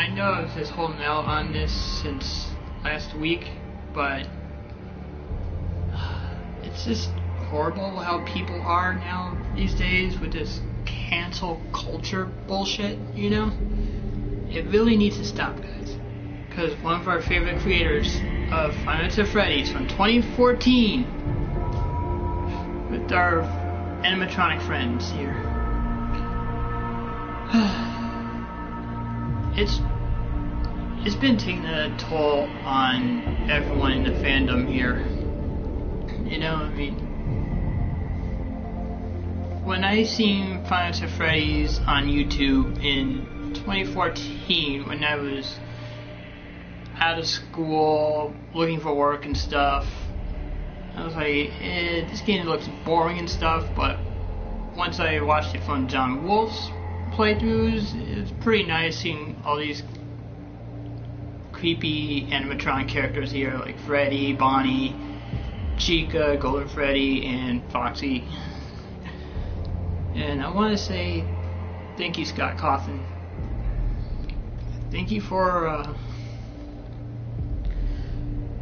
I know I was just holding out on this since last week, but it's just horrible how people are now these days with this cancel culture bullshit, you know? It really needs to stop, guys. Because one of our favorite creators of Five Nights at Freddy's from 2014 with our animatronic friends here. It's been taking a toll on everyone in the fandom here. You know, I mean, when I seen Five Nights at Freddy's on YouTube in 2014, when I was out of school, looking for work and stuff, I was like, this game looks boring and stuff, but once I watched it from John Wolf's playthroughs, it was pretty nice seeing all these creepy animatronic characters here, like Freddy, Bonnie, Chica, Golden Freddy, and Foxy. And I want to say thank you, Scott Cawthon. Thank you for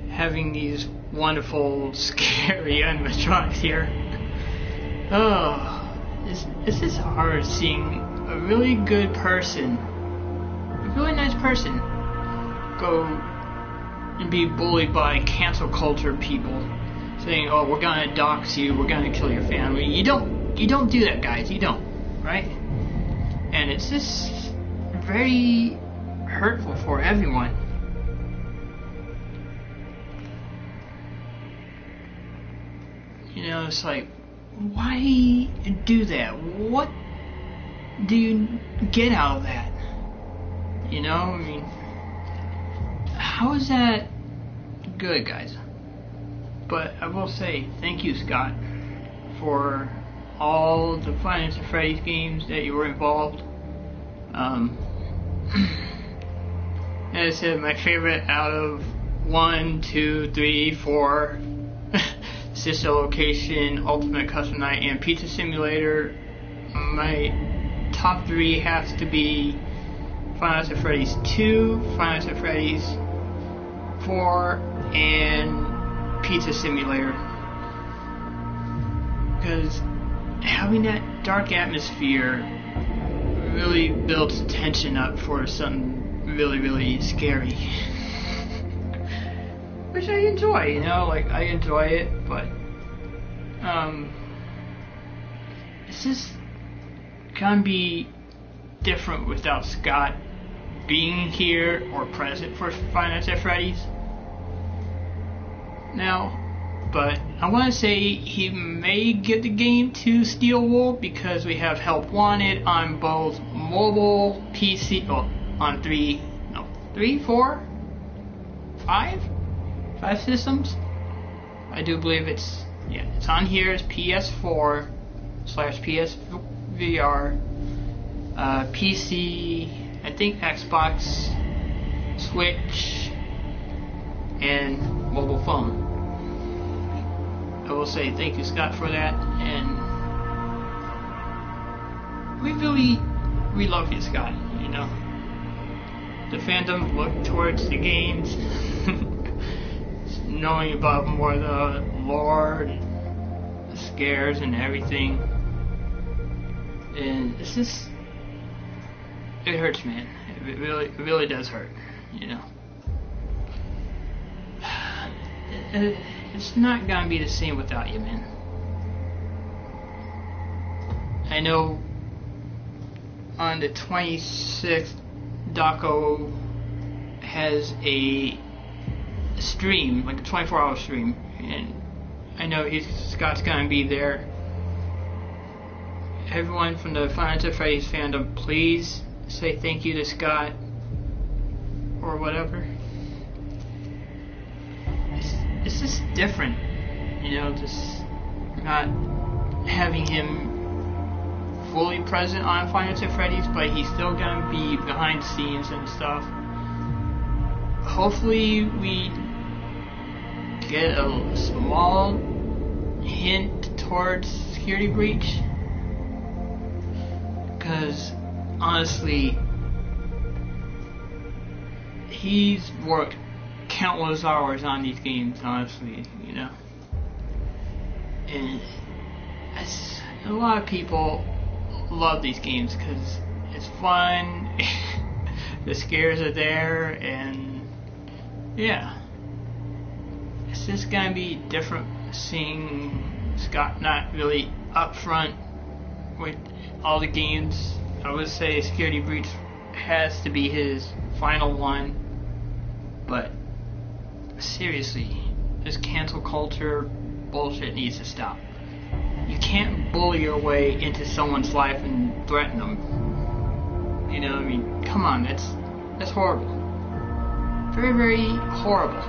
having these wonderful, scary animatronics here. Oh, it's just hard seeing a really good person, a really nice person, go and be bullied by cancel culture people saying, oh, we're gonna dox you, we're gonna kill your family. You don't do that, guys. You don't, right? And it's just very hurtful for everyone. You know, it's like, why do that? What do you get out of that? You know, I mean, how is that good, guys? But I will say, thank you, Scott, for all the Five Nights at Freddy's games that you were involved. As I said, my favorite out of 1, 2, 3, 4, Sister Location, Ultimate Custom Night, and Pizza Simulator, my top 3 has to be Five Nights at Freddy's 2, Five Nights at Freddy's 4, and Pizza Simulator. Because having that dark atmosphere really builds tension up for something really, really scary. Which I enjoy, you know, like, I enjoy it, but it's just gonna be different without Scott being here or present for Five Nights at Freddy's now. But I want to say he may get the game to Steel Wool because we have help wanted on both mobile, PC, on 3, 4, 5 systems. I do believe it's on here. It's PS4/PSVR, PC, I think Xbox, Switch, and mobile phone. I will say thank you, Scott, for that, and we love you, Scott. You know, the fandom look towards the games, knowing about more of the lore, the scares, and everything, and it's just, it hurts, man. It really does hurt. You know. It's not gonna be the same without you, man. I know on the 26th, Daco has a stream, like a 24-hour stream, and I know Scott's gonna be there. Everyone from the Five Nights at Freddy's fandom, please say thank you to Scott or whatever. It's just different, you know, just not having him fully present on Five Nights at Freddy's, but he's still gonna be behind the scenes and stuff. Hopefully we get a small hint towards security breach, because honestly he's worked countless hours on these games, honestly, you know. And a lot of people love these games because it's fun, the scares are there, and yeah. It's just gonna be different seeing Scott not really upfront with all the games. I would say Security Breach has to be his final one, but seriously, this cancel culture bullshit needs to stop. You can't bully your way into someone's life and threaten them. You know, I mean, come on, that's horrible. Very, very horrible.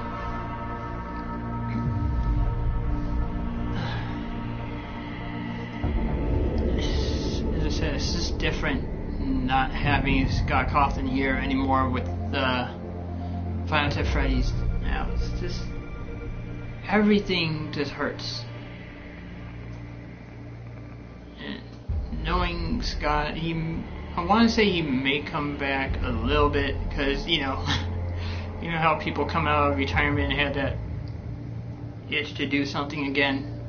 As I said, it's just different not having Scott Cawthon here anymore with the Final Fantasy Freddy's. Now, it's just everything just hurts. And knowing Scott, I want to say he may come back a little bit because you know how people come out of retirement and have that itch to do something again.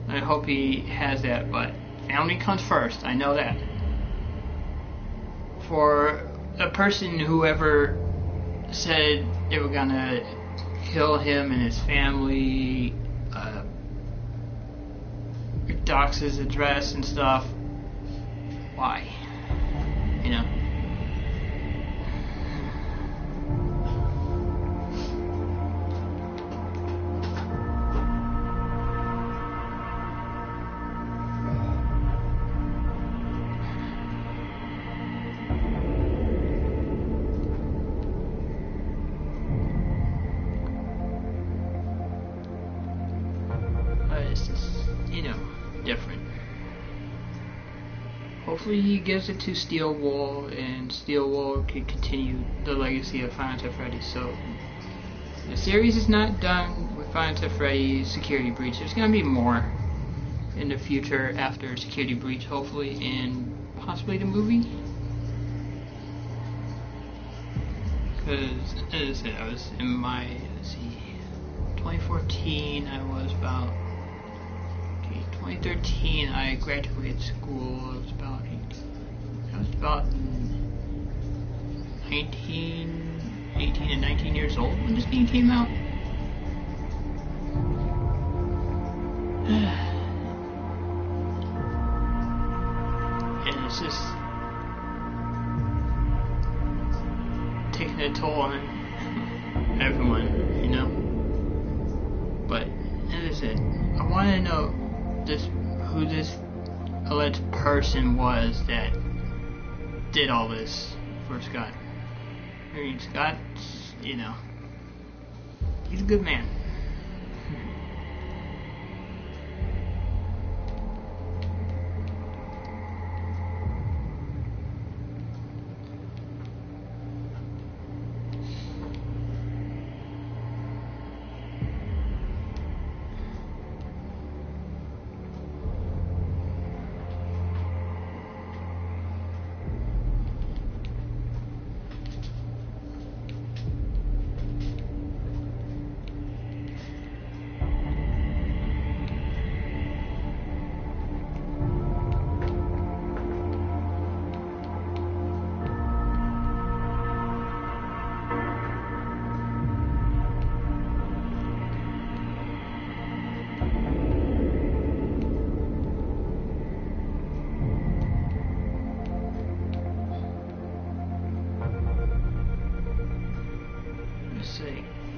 I hope he has that, but family comes first. I know that. For a person who ever said they were gonna kill him and his family, dox his address and stuff, why? You know? It's just, you know, different. Hopefully he gives it to Steel Wool, and Steel Wool can continue the legacy of Final Fantasy Freddy. So the series is not done with Final Fantasy Freddy Security Breach. There's gonna be more in the future after Security Breach, hopefully, and possibly the movie. Because, as I said, I was in my, 2014, I was about, 2013, I graduated school. I was about 18 and 19 years old when this game came out. And it's just taking a toll on everyone, you know. But as I said, I want to know who this alleged person was that did all this for Scott. I mean, Scott's, you know, he's a good man.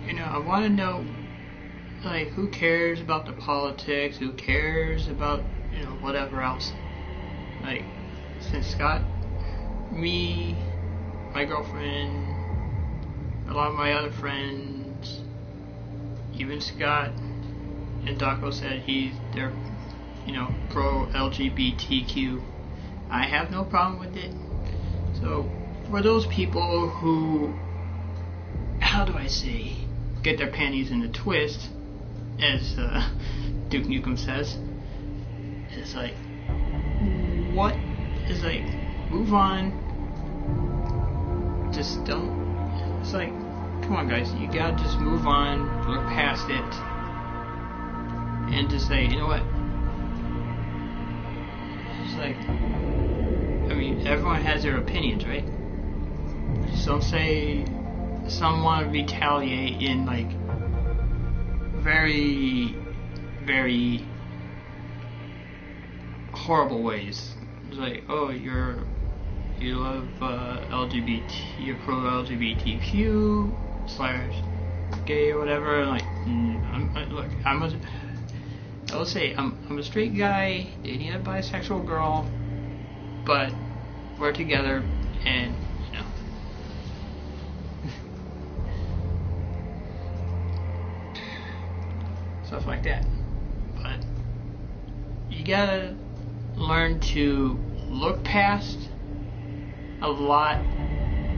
You know, I want to know, like, who cares about the politics? Who cares about, you know, whatever else? Like, since Scott, me, my girlfriend, a lot of my other friends, even Scott and Daco said they're, you know, pro LGBTQ. I have no problem with it. So, for those people who, how do I say, get their panties in a twist, as Duke Nukem says, it's like, what is like, move on, just don't, It's like, come on guys, you gotta just move on, look past it, and just say, you know what? It's like, I mean, everyone has their opinions, right? Some say, some want to retaliate in like very, very horrible ways. It's like, oh, you love LGBT, you're pro LGBTQ / gay or whatever. Like, I would say I'm a straight guy dating a bisexual girl, but we're together, and you know. Stuff like that. But you gotta learn to look past a lot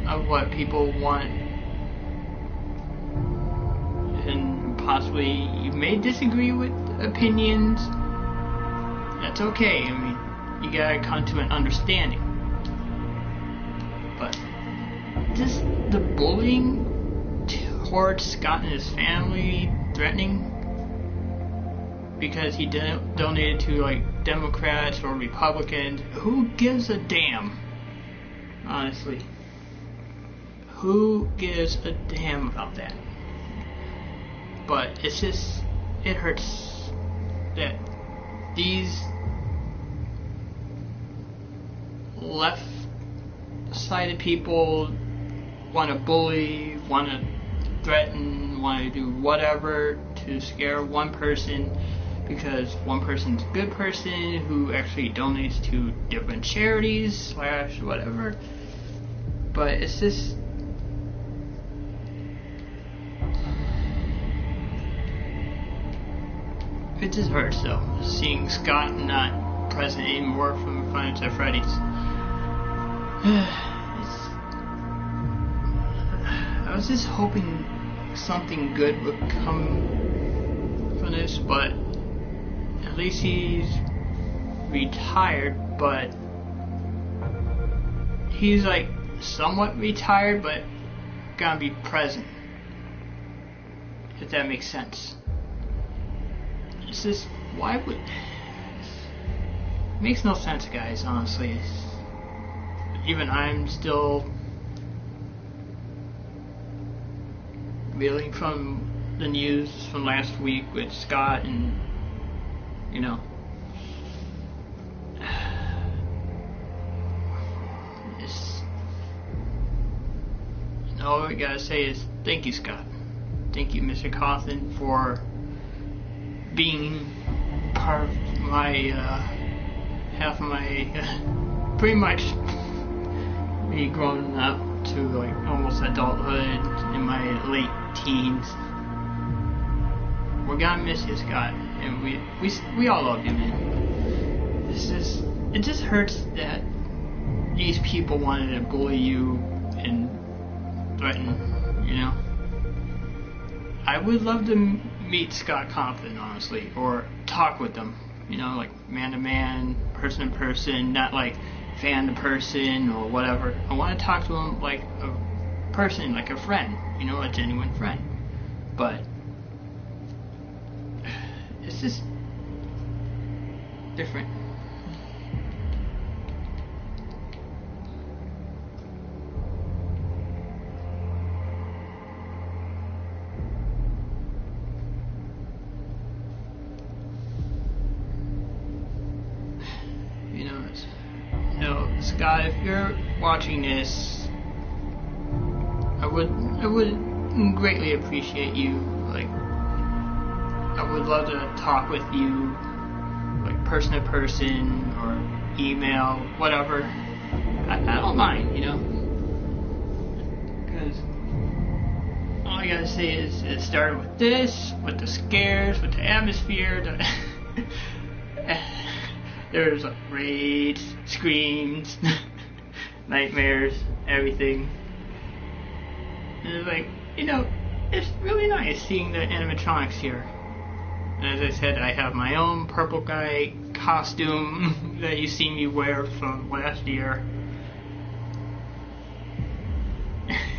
of what people want, and possibly you may disagree with opinions. That's okay. I mean, you gotta come to an understanding. But just the bullying towards Scott and his family, threatening because he didn't donate to like Democrats or Republicans. Who gives a damn? Honestly, who gives a damn about that? But it's just, it hurts that these left-sided people want to bully, want to threaten, want to do whatever to scare one person, because one person's a good person who actually donates to different charities / whatever. But it's just, it just hurts though, seeing Scott not present anymore from Five Nights at Freddy's. I was just hoping something good would come from this, but at least he's retired, but he's like somewhat retired, but gonna be present, if that makes sense. It's just, why would... It makes no sense, guys, honestly. Even I'm still reeling from the news from last week with Scott, and you know, all I gotta say is thank you, Scott. Thank you, Mr. Cawthon, for being part of my half of my pretty much me growing up to like almost adulthood in my late teens. We're gonna miss you, Scott, and we all love you, man. It just hurts that these people wanted to bully you and threaten, you know. I would love to meet Scott Cawthon, honestly, or talk with them, you know, like man to man, person to person, not like fan to person or whatever. I want to talk to him like a person, like a friend, you know, a genuine friend. But it's just different. Scott, if you're watching this, I would greatly appreciate you. Like, I would love to talk with you, like person to person or email, whatever. I don't mind, you know, because all I gotta say is it started with this, with the scares, with the atmosphere. There's raids, screams, nightmares, everything. And it's like, you know, it's really nice seeing the animatronics here. And as I said, I have my own purple guy costume that you see me wear from last year.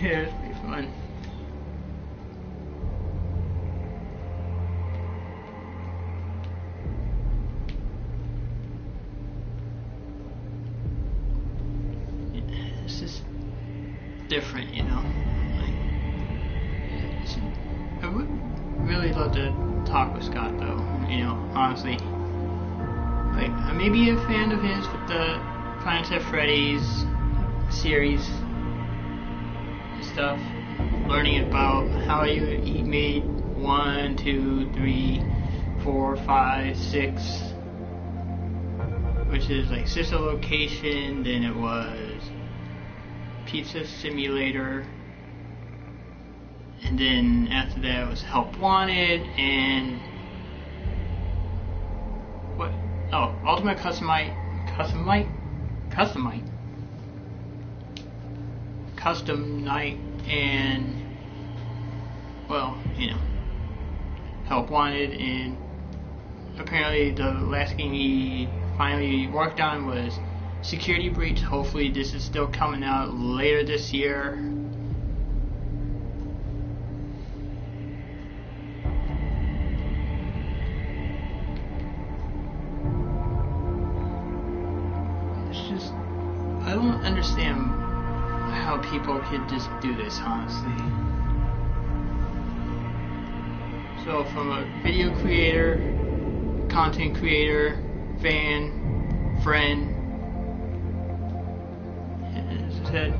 Yeah, it's pretty fun. It's just different, you know. Like, I would really love to talk with Scott, though. You know, honestly. Like, I may be a fan of his with the Five Nights at Freddy's series and stuff. Learning about how he made 1, 2, 3, 4, 5, 6, which is like Sister Location. Then it was Pizza Simulator, and then after that it was Help Wanted, and what? Oh, Ultimate Custom Night, and well, you know, Help Wanted, and apparently the last game he finally worked on was Security Breach. Hopefully this is still coming out later this year. It's just, I don't understand how people could just do this, honestly. So from a video creator, content creator, fan, friend, as I said,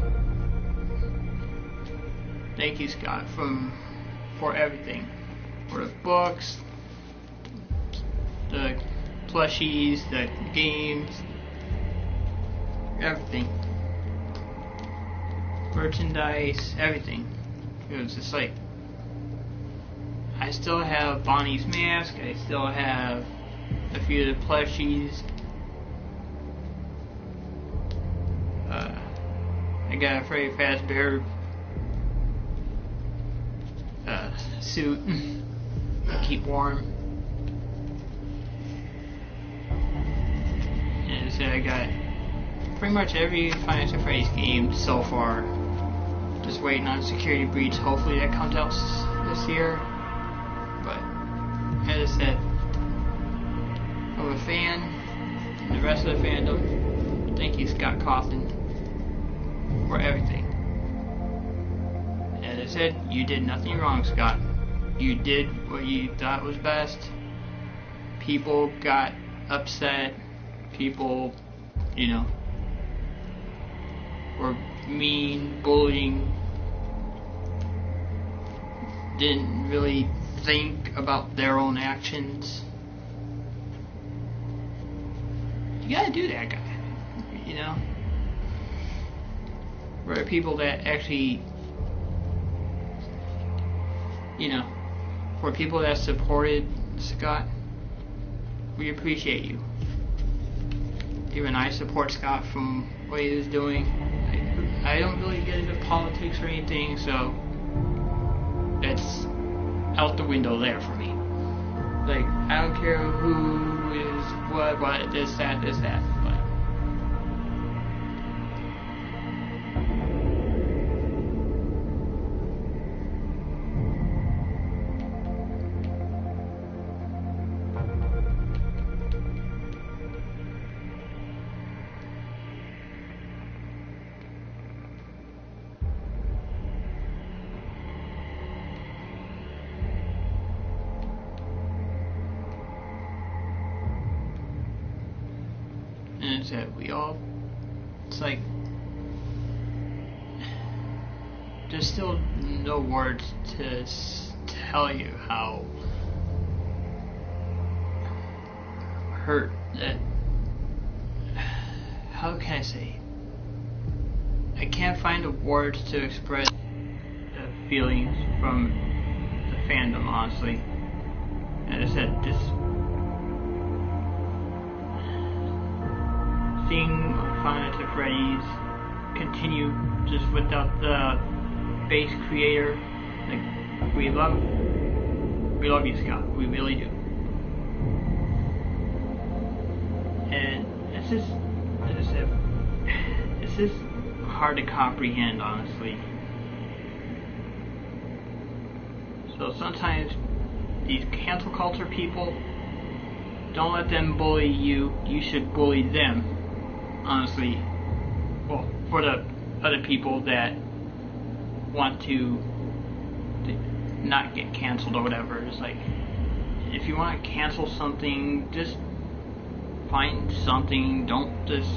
thank you, Scott, for everything, for the books, the plushies, the games, everything, merchandise, everything. It was just like, I still have Bonnie's mask, I still have a few of the plushies. I got a Freddy Fazbear suit to keep warm. And as I said, I got pretty much every Five Nights at Freddy's game so far. Just waiting on Security Breach. Hopefully that comes out this year. But as I said, I'm a fan, and the rest of the fandom, thank you, Scott Cawthon, for everything. As I said, you did nothing wrong, Scott. You did what you thought was best. People got upset. People, you know, were mean, bullying, didn't really think about their own actions. You gotta do that, guy. You know? For people that actually, you know, for people that supported Scott, we appreciate you. Even I support Scott from what he was doing. I don't really get into politics or anything, so that's out the window there for me. Like, I don't care who is what, this, that, but and it's that it's like, there's still no words to tell you how hurt that, how can I say, I can't find the words to express the feelings from the fandom, honestly. And I said, this, seeing Five Nights at Freddy's continue just without the base creator, like, we love you, Scott, we really do. And it's just hard to comprehend, honestly. So sometimes these cancel culture people, don't let them bully you. You should bully them. Honestly, well, for the other people that want to not get canceled or whatever, it's like, if you want to cancel something, just find something. Don't just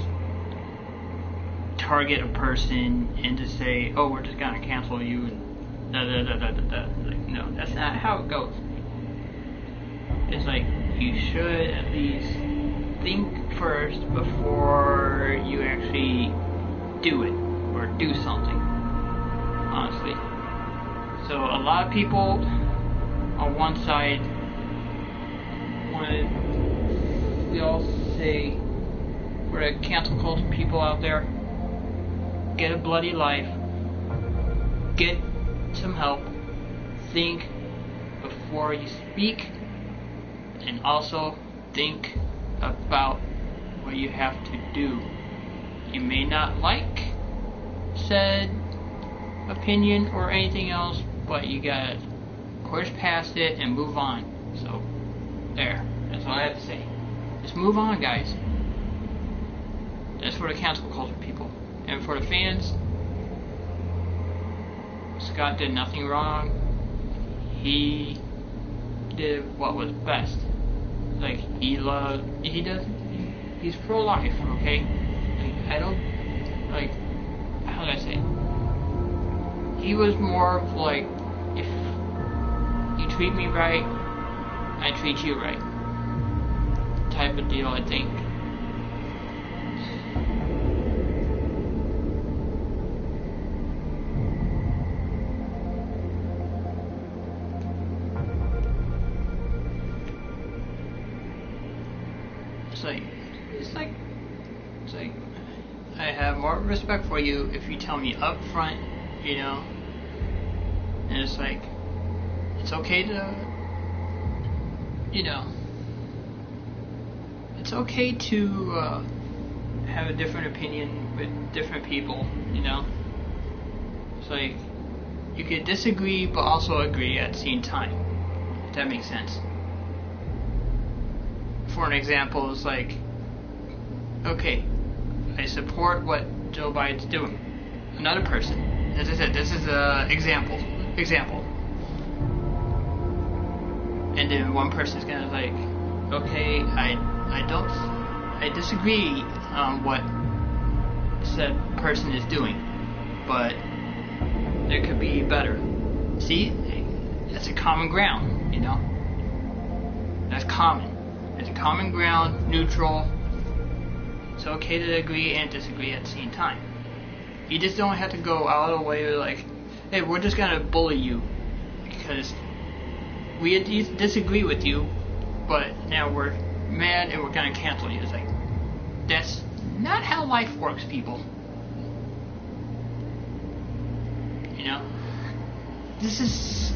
target a person and just say, oh, we're just gonna cancel you and da da da da da da. Like, no, that's not how it goes. It's like, you should at least think first before you actually do it or do something, honestly. So a lot of people on one side want to, we all say, for the cancel culture people out there, get a bloody life, get some help, think before you speak, and also think about what you have to do. You may not like said opinion or anything else, but you gotta push past it and move on. So, there. That's all I have to say. Just move on, guys. That's for the cancel culture people. And for the fans, Scott did nothing wrong. He did what was best. Like, he's pro-life, okay? Like, I don't, like, how do I say it? He was more of like, if you treat me right, I treat you right, type of deal, I think. It's like, I have more respect for you if you tell me up front, you know, and it's like, it's okay to, you know, it's okay to have a different opinion with different people, you know. It's like, you could disagree but also agree at the same time, if that makes sense. For an example, it's like, okay, I support what Joe Biden's doing. Another person, as I said, this is an example. And then one person's gonna like, okay, I disagree on what said person is doing, but there could be better. See, that's a common ground, you know. That's common. It's a common ground, neutral. It's okay to agree and disagree at the same time. You just don't have to go out of the way to like, hey, we're just gonna bully you because we disagree with you, but now we're mad and we're gonna cancel you. It's like, that's not how life works, people. You know? This is,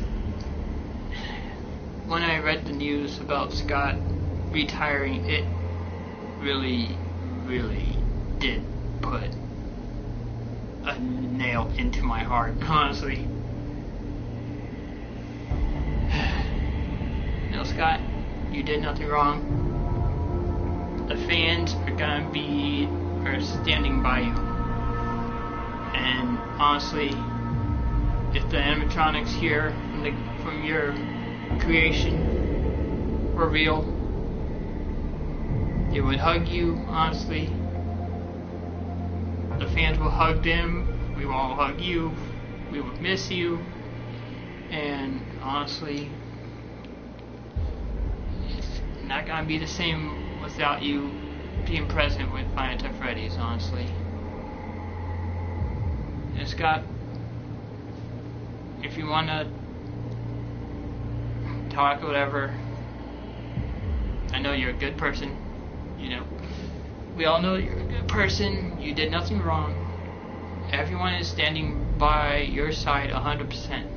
when I read the news about Scott retiring, it really did put a nail into my heart, honestly. No, Scott, you did nothing wrong. The fans are standing by you. And honestly, if the animatronics here from your creation were real, they would hug you, honestly. The fans will hug them, we will all hug you, we will miss you, and honestly, it's not gonna be the same without you being present with Five Nights at Freddy's, honestly. And Scott, if you wanna talk or whatever, I know you're a good person. You know, we all know you're a good person. You did nothing wrong. Everyone is standing by your side 100%.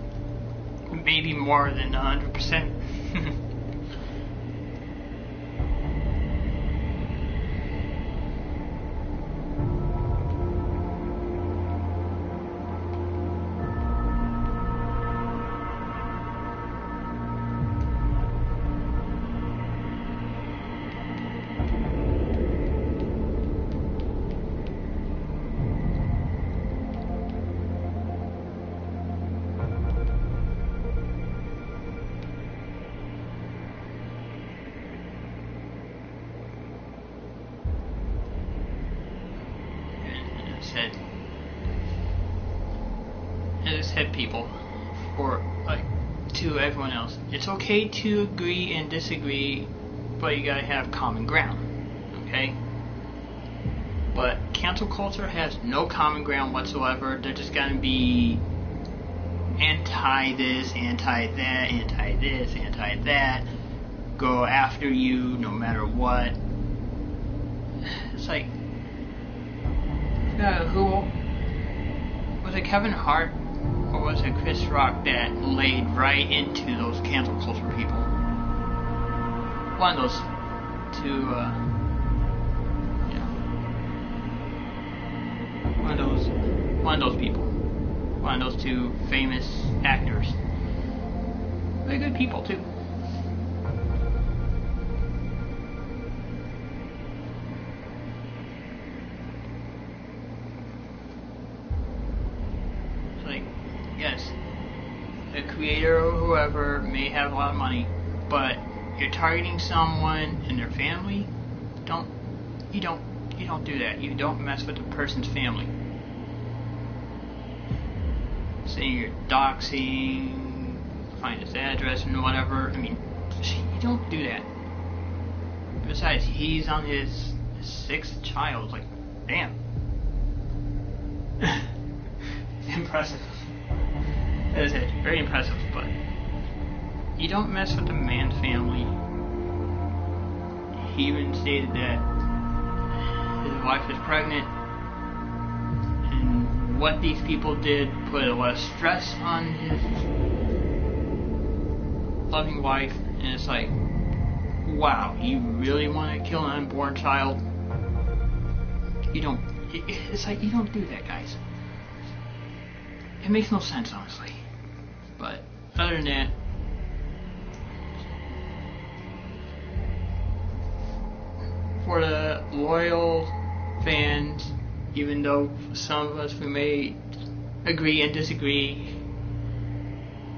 Maybe more than 100%. said, people, or like to everyone else, it's okay to agree and disagree, but you gotta have common ground, okay? But cancel culture has no common ground whatsoever. They're just gonna be anti this, anti that, anti this, anti that, go after you no matter what. It's like, who was it, Kevin Hart or was it Chris Rock that laid right into those cancel culture people? One of those two, one of those people, one of those two famous actors. Very good people too. It's like, yes, the creator or whoever may have a lot of money, but you're targeting someone and their family. You don't do that. You don't mess with the person's family. Saying you're doxing, find his address and whatever. I mean, you don't do that. Besides, he's on his 6th child. Like, damn. Impressive. That is it. Very impressive, but you don't mess with the man's family. He even stated that his wife is pregnant, and what these people did put a lot of stress on his loving wife, and it's like, wow, you really want to kill an unborn child? It's like, you don't do that, guys. It makes no sense, honestly. But other than that, for the loyal fans, even though some of us we may agree and disagree,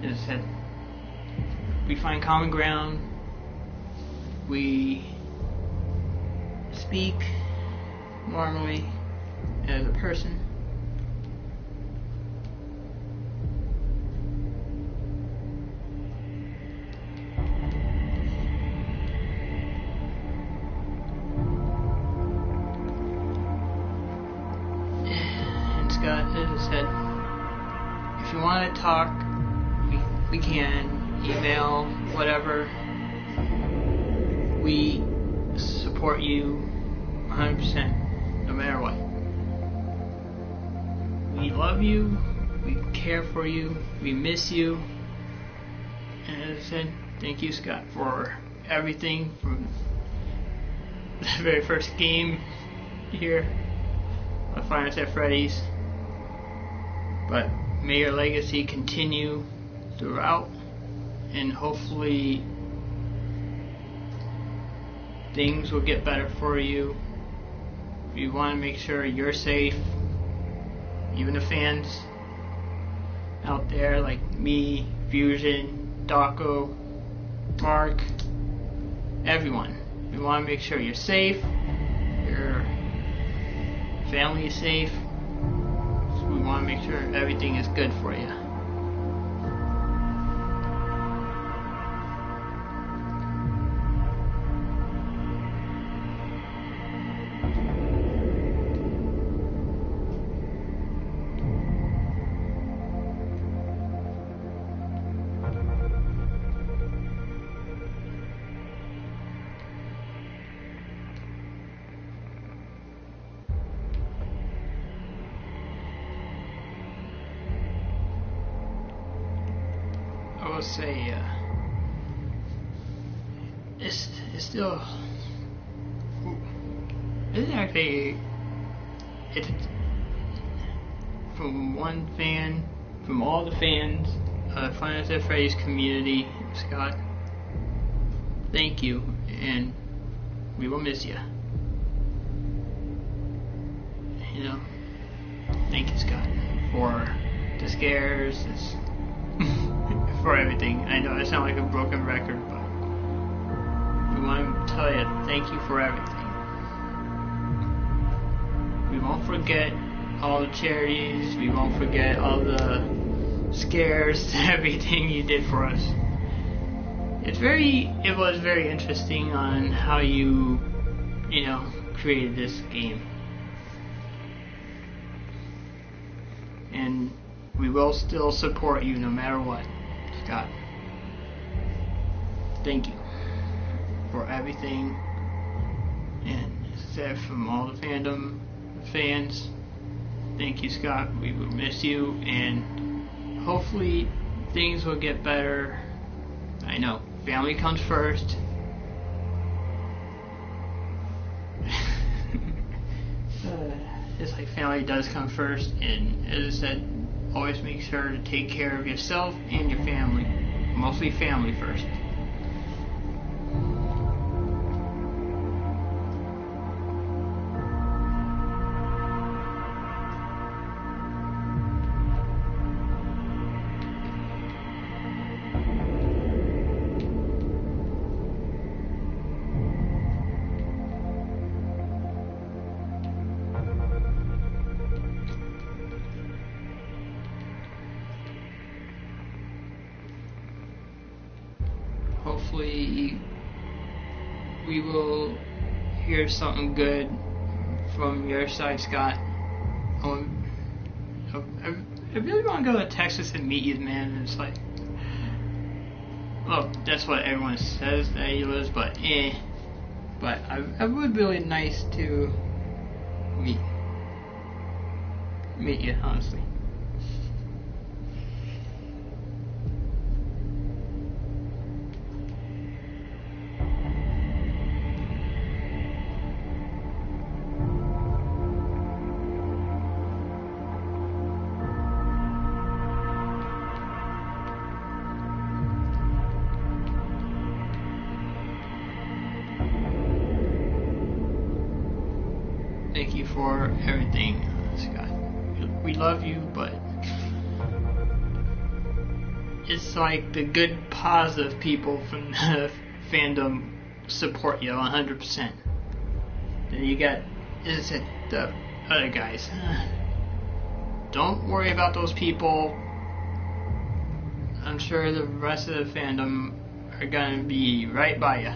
as I said, we find common ground, we speak normally as a person. As I said, if you want to talk, we can email, whatever. We support you 100%, no matter what. We love you, we care for you, we miss you. And as I said, thank you, Scott, for everything from the very first game here on Five Nights at Freddy's. But may your legacy continue throughout, and hopefully things will get better for you. We want to make sure you're safe, even the fans out there like me, Fusion, Daco, Mark, everyone. We want to make sure you're safe, your family is safe. We want to make sure everything is good for you. I will say, it's still, it's actually, it's from one fan, from all the fans of Five Nights at Freddy's community, Scott, thank you, and we will miss you. You know, thank you, Scott, for the scares, for everything. I know I sound like a broken record, but we want to tell you thank you for everything. We won't forget all the charities, we won't forget all the scares to everything you did for us. It was very interesting on how you created this game. And we will still support you no matter what, Scott. Thank you for everything. And as I said, from all the fandom fans, thank you, Scott. We will miss you, and hopefully things will get better. I know, family comes first. It's like family does come first, and as I said, always make sure to take care of yourself and your family. Mostly family first. Hopefully we will hear something good from your side, Scott. I really want to go to Texas and meet you, man. It's like, well, that's what everyone says that he was, but But I would really nice to meet you, honestly. Thank you for everything, Scott. We love you, but it's like the good, positive people from the fandom support you 100%. Then you got, as I said, the other guys. Don't worry about those people. I'm sure the rest of the fandom are gonna be right by you.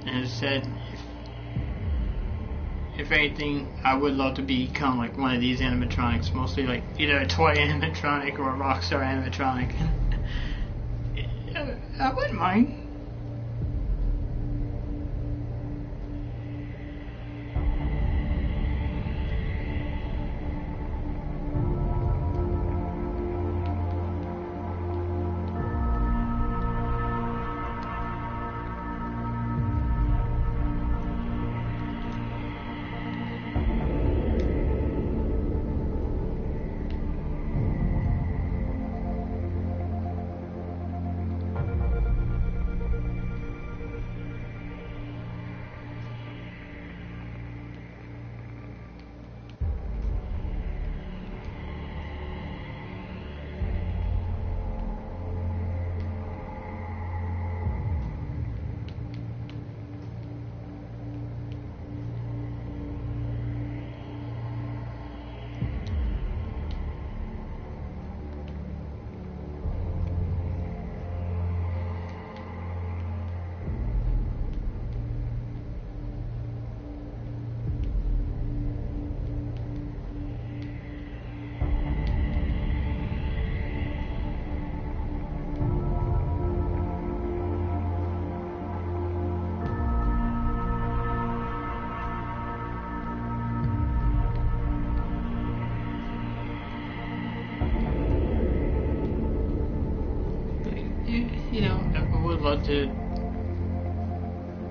And as I said, if anything, I would love to become like one of these animatronics, mostly like either a toy animatronic or a Rockstar animatronic. I wouldn't mind. You know, I would love to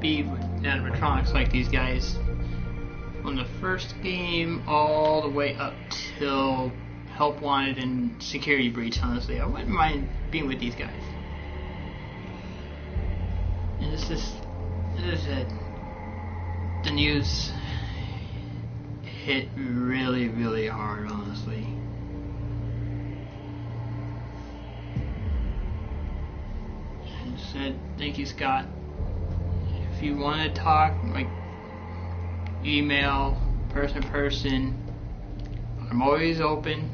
be with animatronics like these guys from the first game all the way up till Help Wanted and Security Breach. Honestly, I wouldn't mind being with these guys. And it's just, as I said, the news hit really, really hard, honestly. Said, thank you, Scott. If you want to talk, like email, person to person, I'm always open.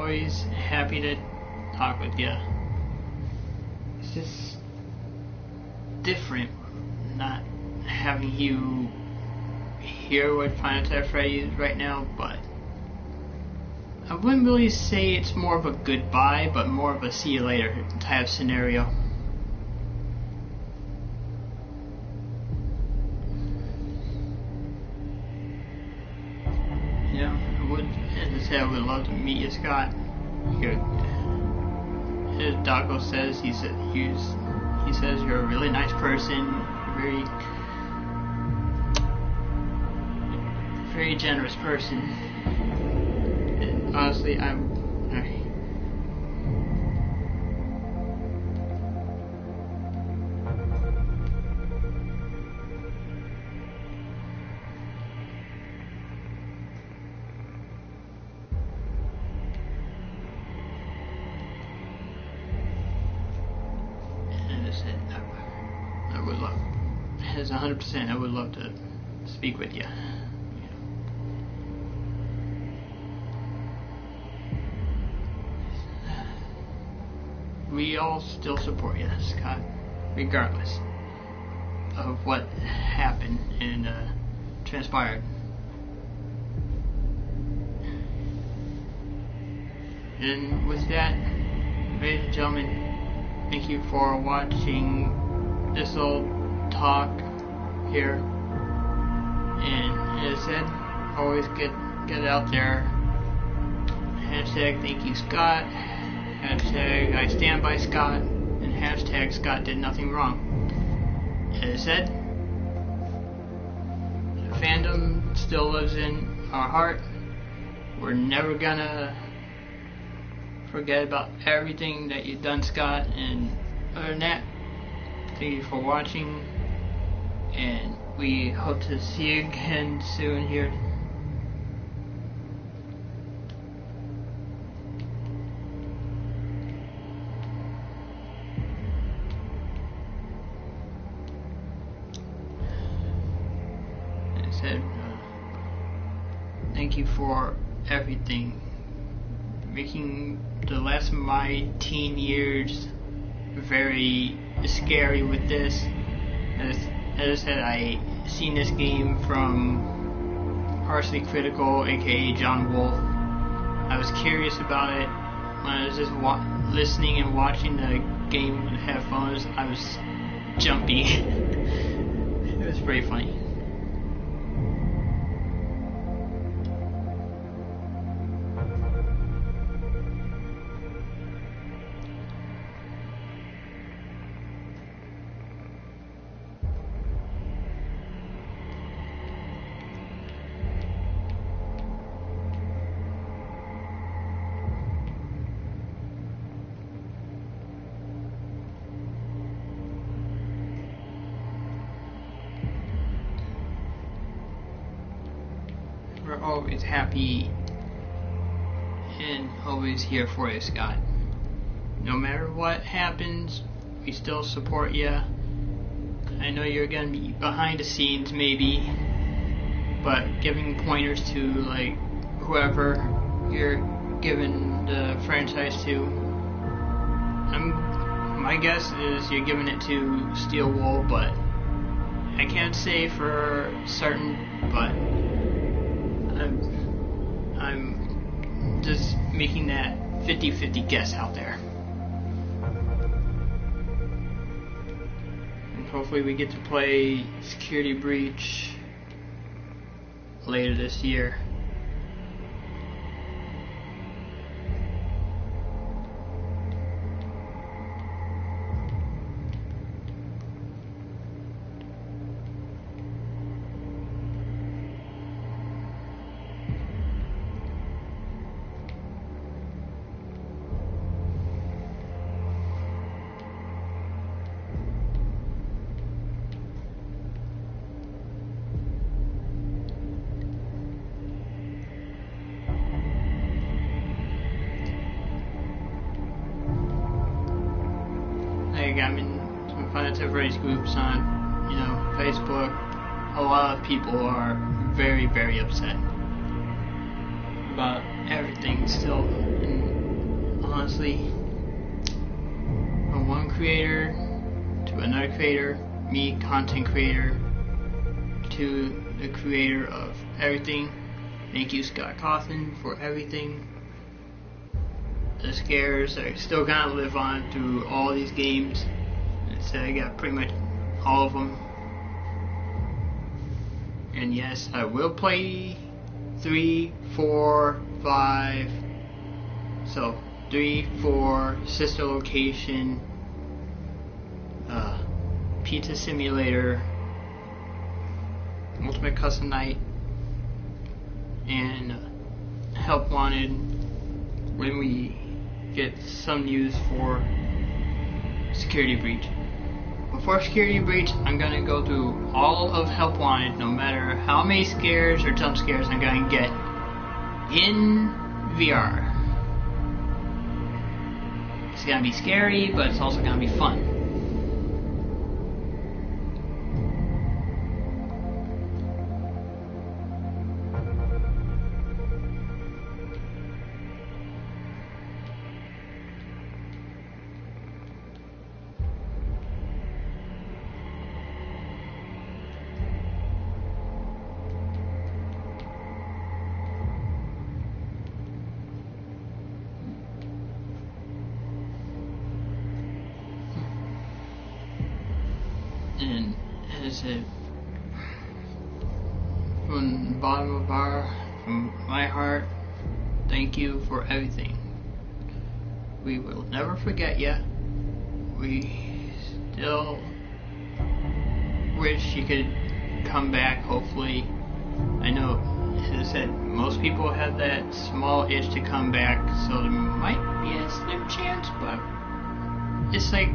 always happy to talk with you. It's just different not having you here with Final Fantasy Freddy right now, but I wouldn't really say it's more of a goodbye, but more of a see you later type scenario. As I said, I would love to meet you, Scott. As Dago says, he says you're a really nice person, very generous person. And honestly, I would love, as 100%, I would love to speak with you. We all still support you, Scott, regardless of what happened and transpired. And with that, ladies and gentlemen, thank you for watching this little talk here. And as I said, always get it out there. Hashtag thank you Scott. Hashtag I stand by Scott. And hashtag Scott did nothing wrong. As I said, the fandom still lives in our heart. We're never gonna forget about everything that you've done, Scott, and other than that, thank you for watching, and we hope to see you again soon here. As I said, thank you for everything, making the last of my teen years very scary with this. As I said, I seen this game from Harshly Critical, aka John Wolf. I was curious about it when I was just listening and watching the game with headphones. I was jumpy. It was pretty funny. We're always happy and always here for you, Scott. No matter what happens, we still support you. I know you're gonna be behind the scenes maybe, but giving pointers to like whoever you're giving the franchise to. My guess is you're giving it to Steel Wool, but I can't say for certain, but I'm just making that 50-50 guess out there. And hopefully we get to play Security Breach later this year. I'm in some Final Fantasy groups on, Facebook. A lot of people are very, very upset about everything still. And honestly. From one creator to another creator, me, content creator, to the creator of everything. Thank you, Cawthon, for everything. The scares are still gonna live on through all these games. So I got pretty much all of them. And yes, I will play 3, 4, 5. So 3, 4, Sister Location, Pizza Simulator, Ultimate Custom Night, and Help Wanted when we get some news for Security Breach. Before Security Breach, I'm gonna go through all of Help Wanted, no matter how many scares or jump scares I'm gonna get in VR. It's gonna be scary, but it's also gonna be fun. And as a from the bottom of from my heart, thank you for everything. We will never forget you. We still wish you could come back, hopefully. I know, as I said, most people have that small itch to come back, so there might be a slim chance, but it's like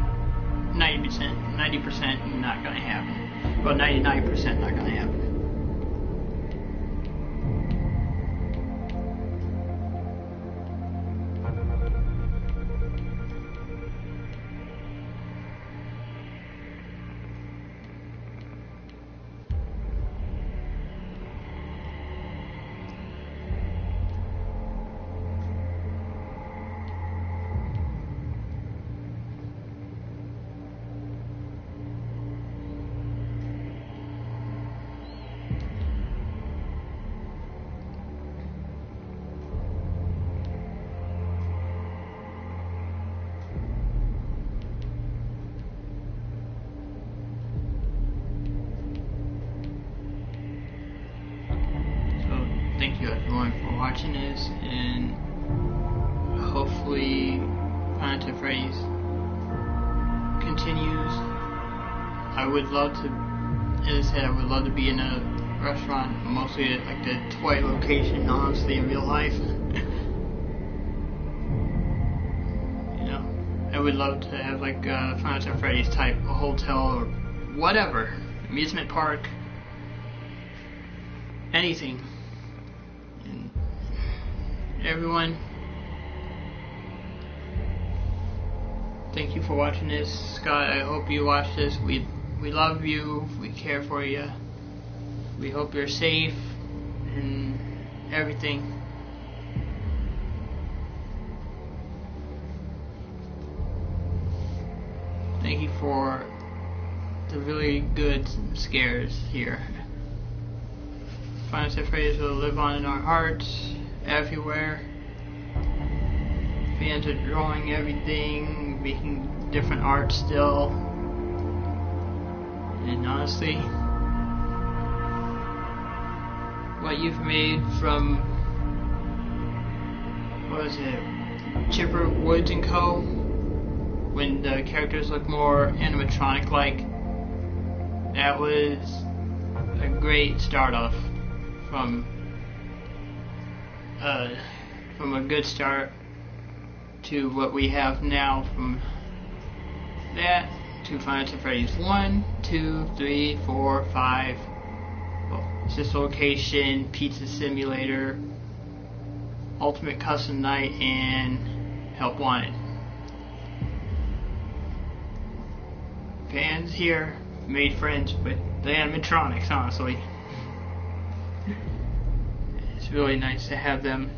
90% not gonna happen. Well, 99% not gonna happen. Thank you everyone for watching this, and hopefully Planet of Freddy's continues. I would love to, as I said, I would love to be in a restaurant, mostly at like the toy location, honestly, in real life. You know, I would love to have like Planet of Freddy's type, a hotel or whatever, amusement park, anything. And everyone, thank you for watching this. Scott, I hope you watch this. We love you. We care for you. We hope you're safe and everything. Thank you for the really good scares here. Final Freddy's will live on in our hearts, everywhere. Fans are drawing everything, making different art still. And honestly, what you've made from, what was it, Chipper Woods & Co., when the characters look more animatronic-like, that was a great start-off. From a good start to what we have now, from that to Final Freddy's 1, 2, 3, 4, 5, well, Sister Location, Pizza Simulator, Ultimate Custom Night, and Help Wanted. Fans here made friends with the animatronics, honestly. It's really nice to have them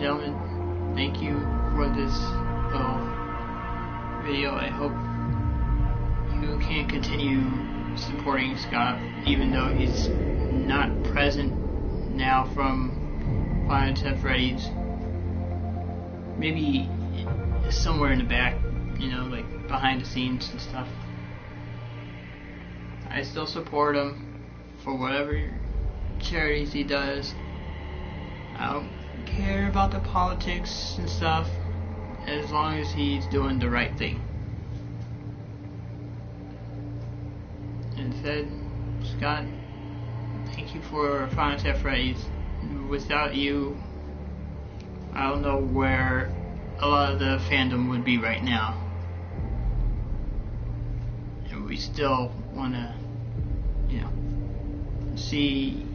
gentlemen, thank you for this little video. I hope you can continue supporting Scott, even though he's not present now from Five Nights at Freddy's. Maybe somewhere in the back, you know, like behind the scenes and stuff. I still support him for whatever charities he does. I don't care about the politics and stuff as long as he's doing the right thing. And said, Scott, thank you for Five Nights at Freddy's. Without you, I don't know where a lot of the fandom would be right now. And we still want to, you know, see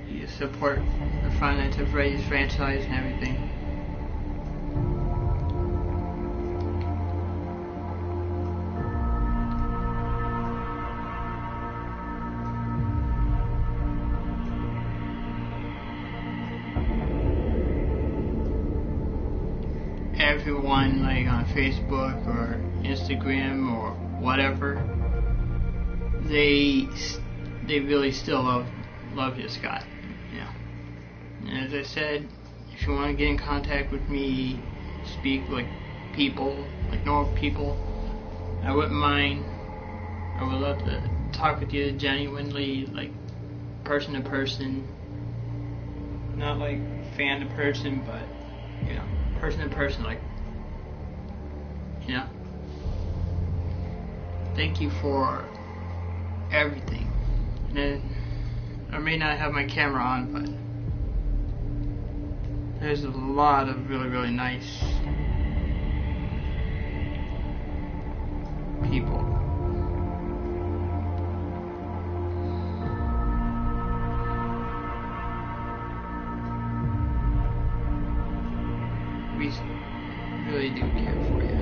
you support the Five Nights at Freddy's franchise and everything. Everyone, like on Facebook or Instagram or whatever, they really still love you, Scott. Yeah. And as I said, if you want to get in contact with me, speak like people, like normal people, I wouldn't mind. I would love to talk with you genuinely, like person to person, not like fan to person, but you know, person to person, like, you know. Thank you for everything. And then, I may not have my camera on, but there's a lot of really nice people. We really do care for you.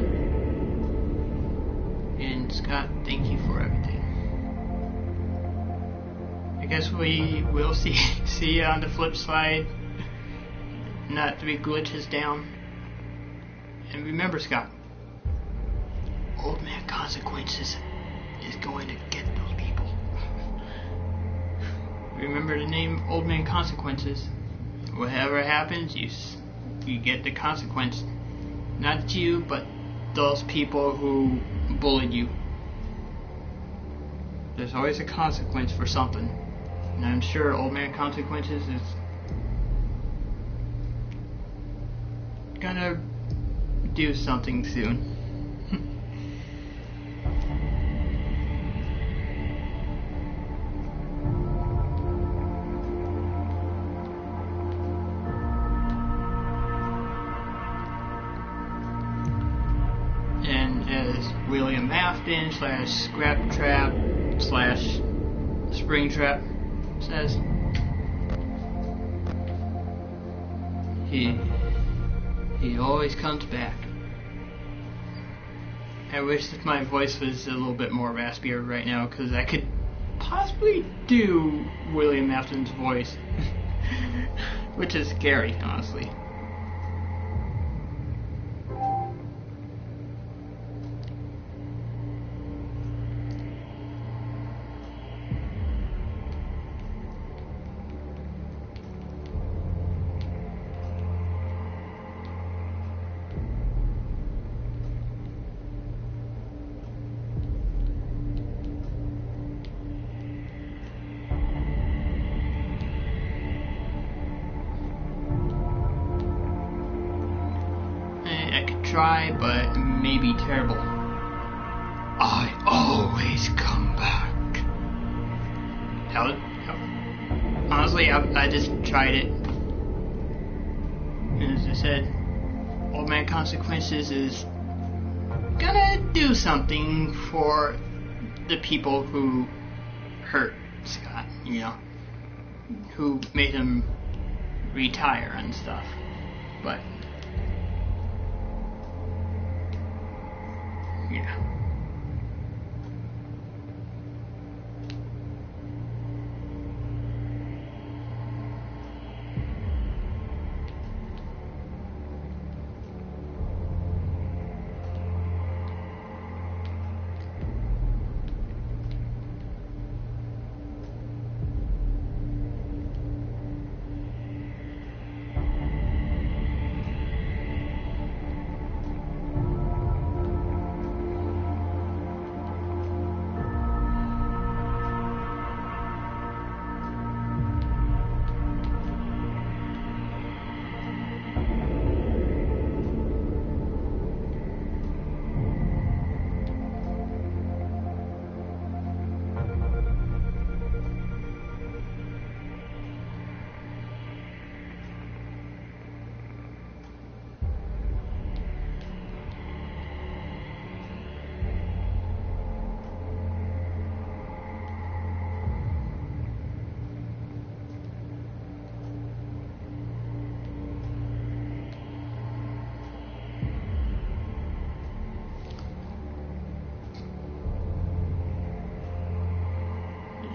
And Scott, thank you for everything. I guess we will see you on the flip side. Not 3 glitches down. And remember, Scott, Old Man Consequences is going to get those people. Remember the name Old Man Consequences. Whatever happens, you get the consequence. Not you, but those people who bullied you. There's always a consequence for something. And I'm sure Old Man Consequences is gonna do something soon. And as William Afton / Scrap Trap / Spring Trap says, he always comes back. I wish that my voice was a little bit more raspier right now, because I could possibly do William Afton's voice, which is scary, honestly. Try, but maybe terrible. I always come back. Honestly, I just tried it. And as I said, Old Man Consequences is gonna do something for the people who hurt Scott, you know, who made him retire and stuff. But yeah.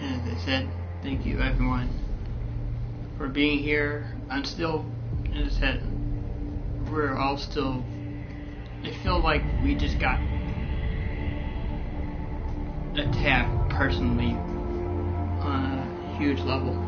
as I said, thank you everyone for being here. I'm still, as I said, we're all still, I feel like we just got attacked personally on a huge level.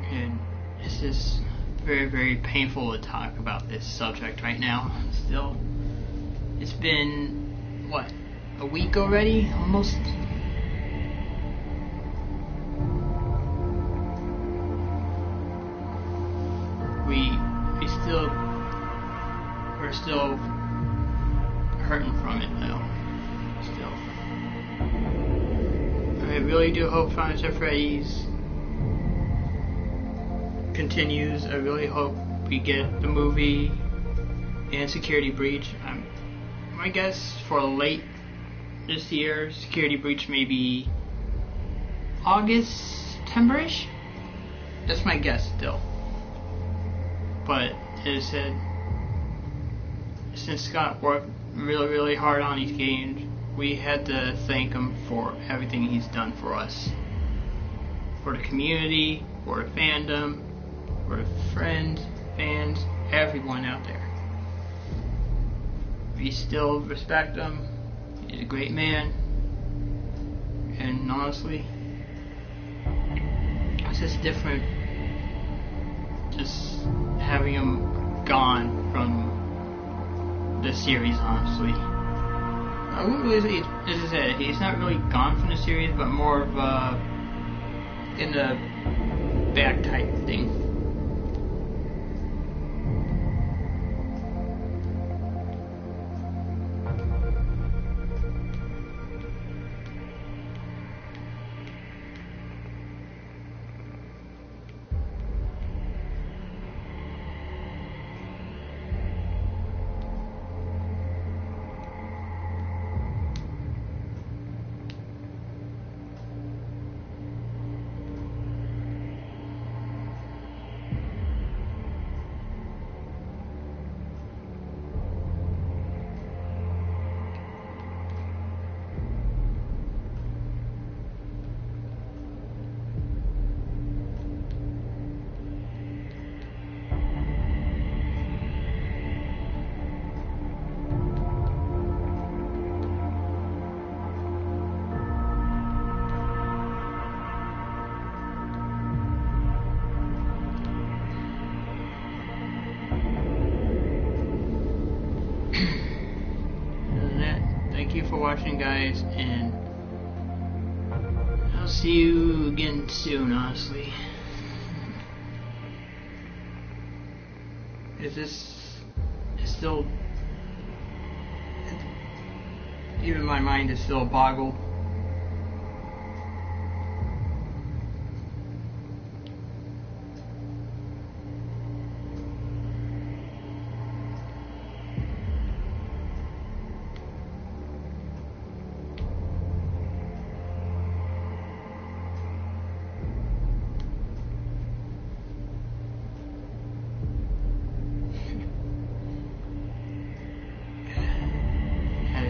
And it's just very, very painful to talk about this subject right now. Still, it's been, what, a week already? Almost? We're still hurting from it though. Still. I really do hope Five Nights at Freddy's continues. I really hope we get the movie and Security Breach. My guess for late this year, Security Breach maybe August, September-ish. That's my guess still. But as I said, since Scott worked really, really hard on these games, we had to thank him for everything he's done for us. For the community, for the fandom, for friends, fans, everyone out there. We still respect him. He's a great man. And honestly, it's just different just having him gone from the series, honestly. I wouldn't really say, as I said, he's not really gone from the series, but more of in the back type thing. Thank you for watching, guys, and I'll see you again soon, honestly. It's still, even my mind is still boggled.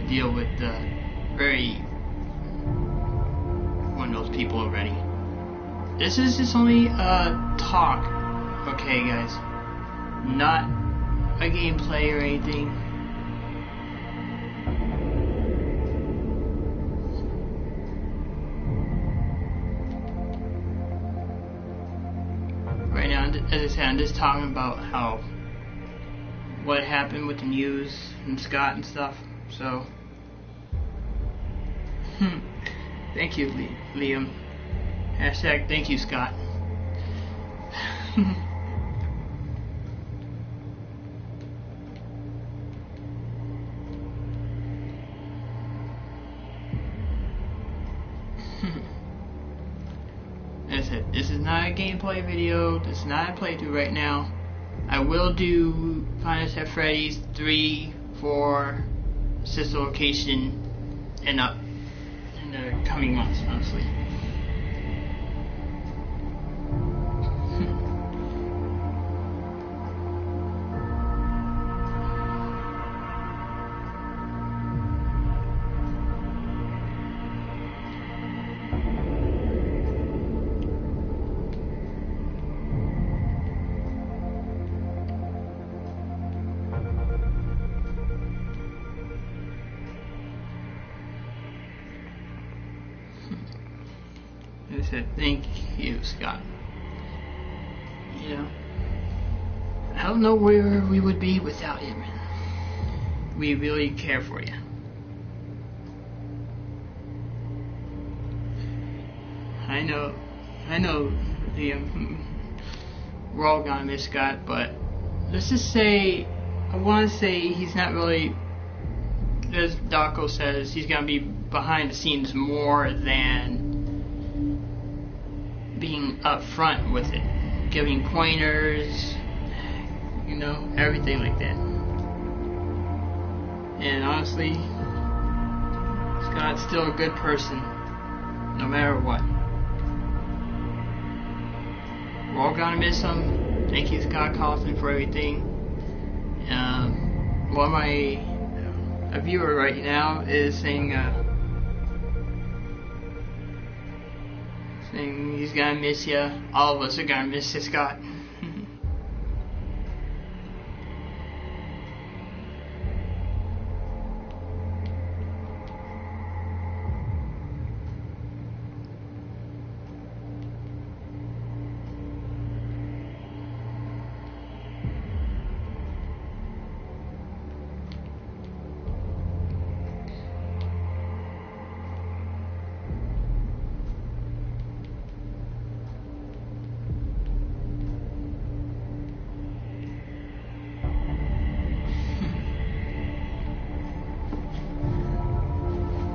Deal with one of those people already. This is just only a talk, okay, guys? Not a gameplay or anything. Right now, as I said, I'm just talking about what happened with the news and Scott and stuff. So, Thank you, Liam. Hashtag thank you, Scott. As I said, this is not a gameplay video. This is not a playthrough right now. I will do Five Nights at Freddy's 3, 4, sister location, and up in the coming months, honestly. I said, thank you, Scott. You know, I don't know where we would be without you, man. We really care for you. I know, we're all gonna miss Scott, but let's just say, I want to say he's not really, as Daco says, he's gonna be behind the scenes more than being up front with it, giving pointers, you know, everything like that. And honestly, Scott's still a good person, no matter what. We're all gonna miss him. Thank you, Scott Cawthon, for everything. A viewer right now is saying he's gonna miss you. All of us are gonna miss you, Scott.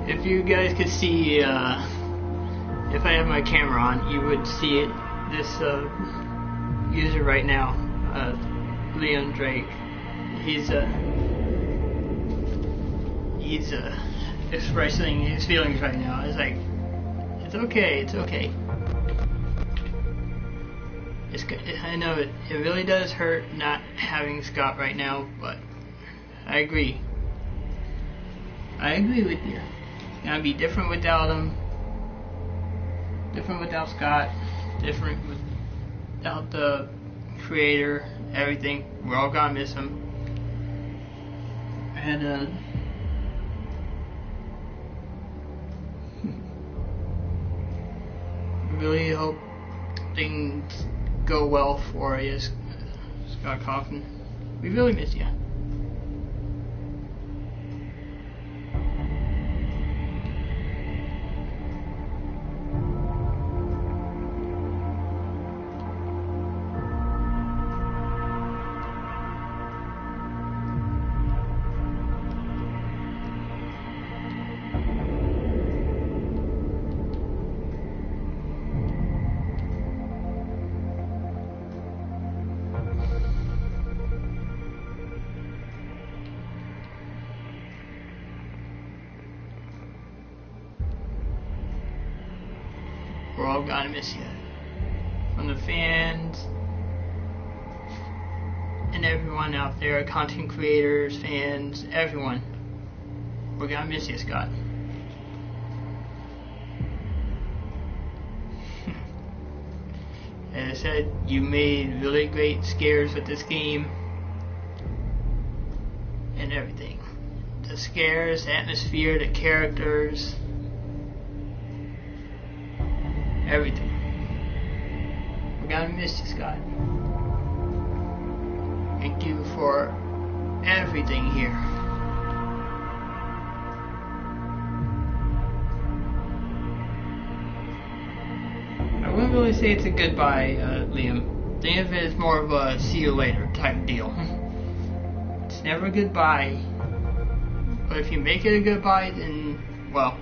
If you guys could see, if I have my camera on, you would see it. This user right now, Leon Drake, he's expressing his feelings right now. It's like, it's okay, it's okay. I know it really does hurt not having Scott right now, but I agree. I agree with you. It's gonna be different without him. Different without Scott. Different without the creator. Everything. We're all gonna miss him. And really hope things go well for you, Scott Cawthon. We really miss you. We're all gonna miss you. From the fans and everyone out there, content creators, fans, everyone. We're gonna miss you, Scott. As I said, you made really great scares with this game. And everything. The scares, the atmosphere, the characters. Everything. We're gonna miss you, Scott. Thank you for everything here. wouldn't really say it's a goodbye, Liam. I think of it as more of a see you later type deal. It's never goodbye. But if you make it a goodbye, then, well,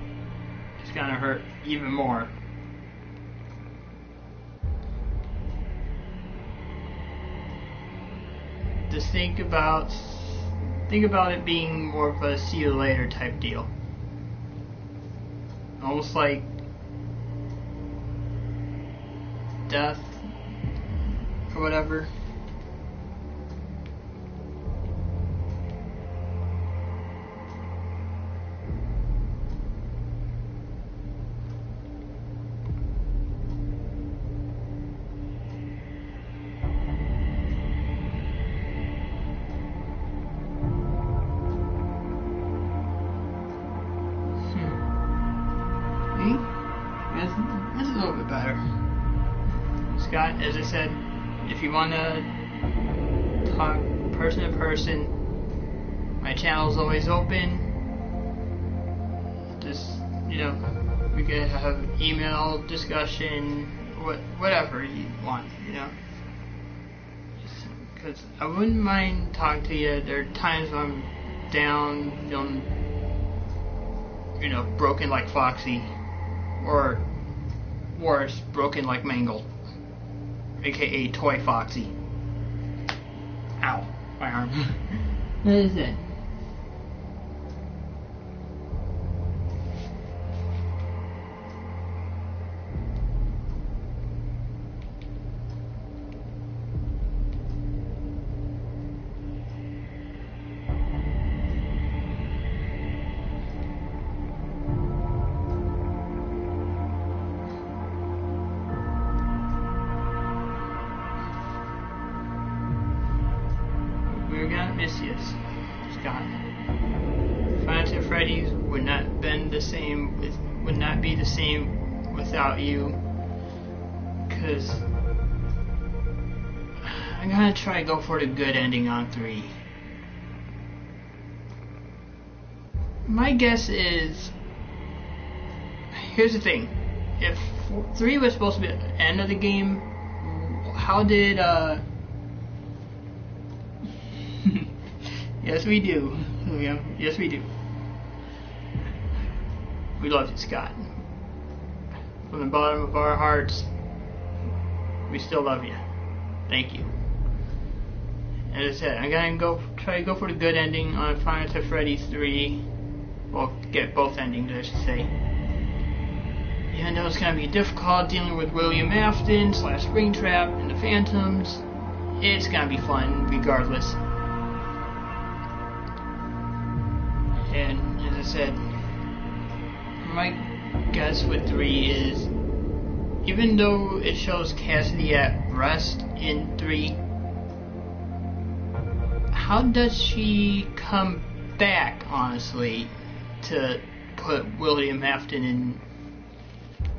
it's gonna hurt even more. Just think about it being more of a see you later type deal. Almost like death or whatever. This is a little bit better. Scott, as I said, if you want to talk person to person, my channel is always open. Just, you know, we could have email discussion, whatever you want, you know. Because I wouldn't mind talking to you. There are times when I'm down, feeling, you know, broken like Foxy. Or worse, broken like Mangle, aka Toy Foxy. Ow, my arm. That is it. We're gonna miss you, Scott. Five Nights at Freddy's would not been the same would not be the same without you. Cause I'm gonna try to go for the good ending on 3. My guess is, here's the thing, if 3 was supposed to be the end of the game, how did yes we do, yes we do. We love you, Scott. From the bottom of our hearts, we still love you. Thank you. As I said, I'm gonna try to go for the good ending on Five Nights at Freddy's 3. Well, get both endings, I should say. Even though it's gonna be difficult dealing with William Afton / Springtrap and the Phantoms, it's gonna be fun regardless. And as I said, my guess with 3 is, even though it shows Cassidy at rest in 3, how does she come back, honestly, to put William Afton in?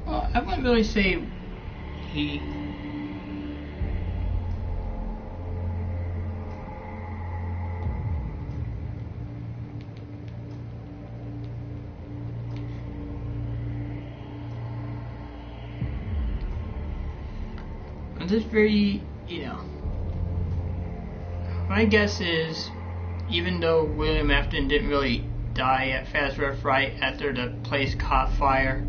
Well, I wouldn't really say he. I'm just very, my guess is, even though William Afton didn't really die at Fast Ref right after the place caught fire,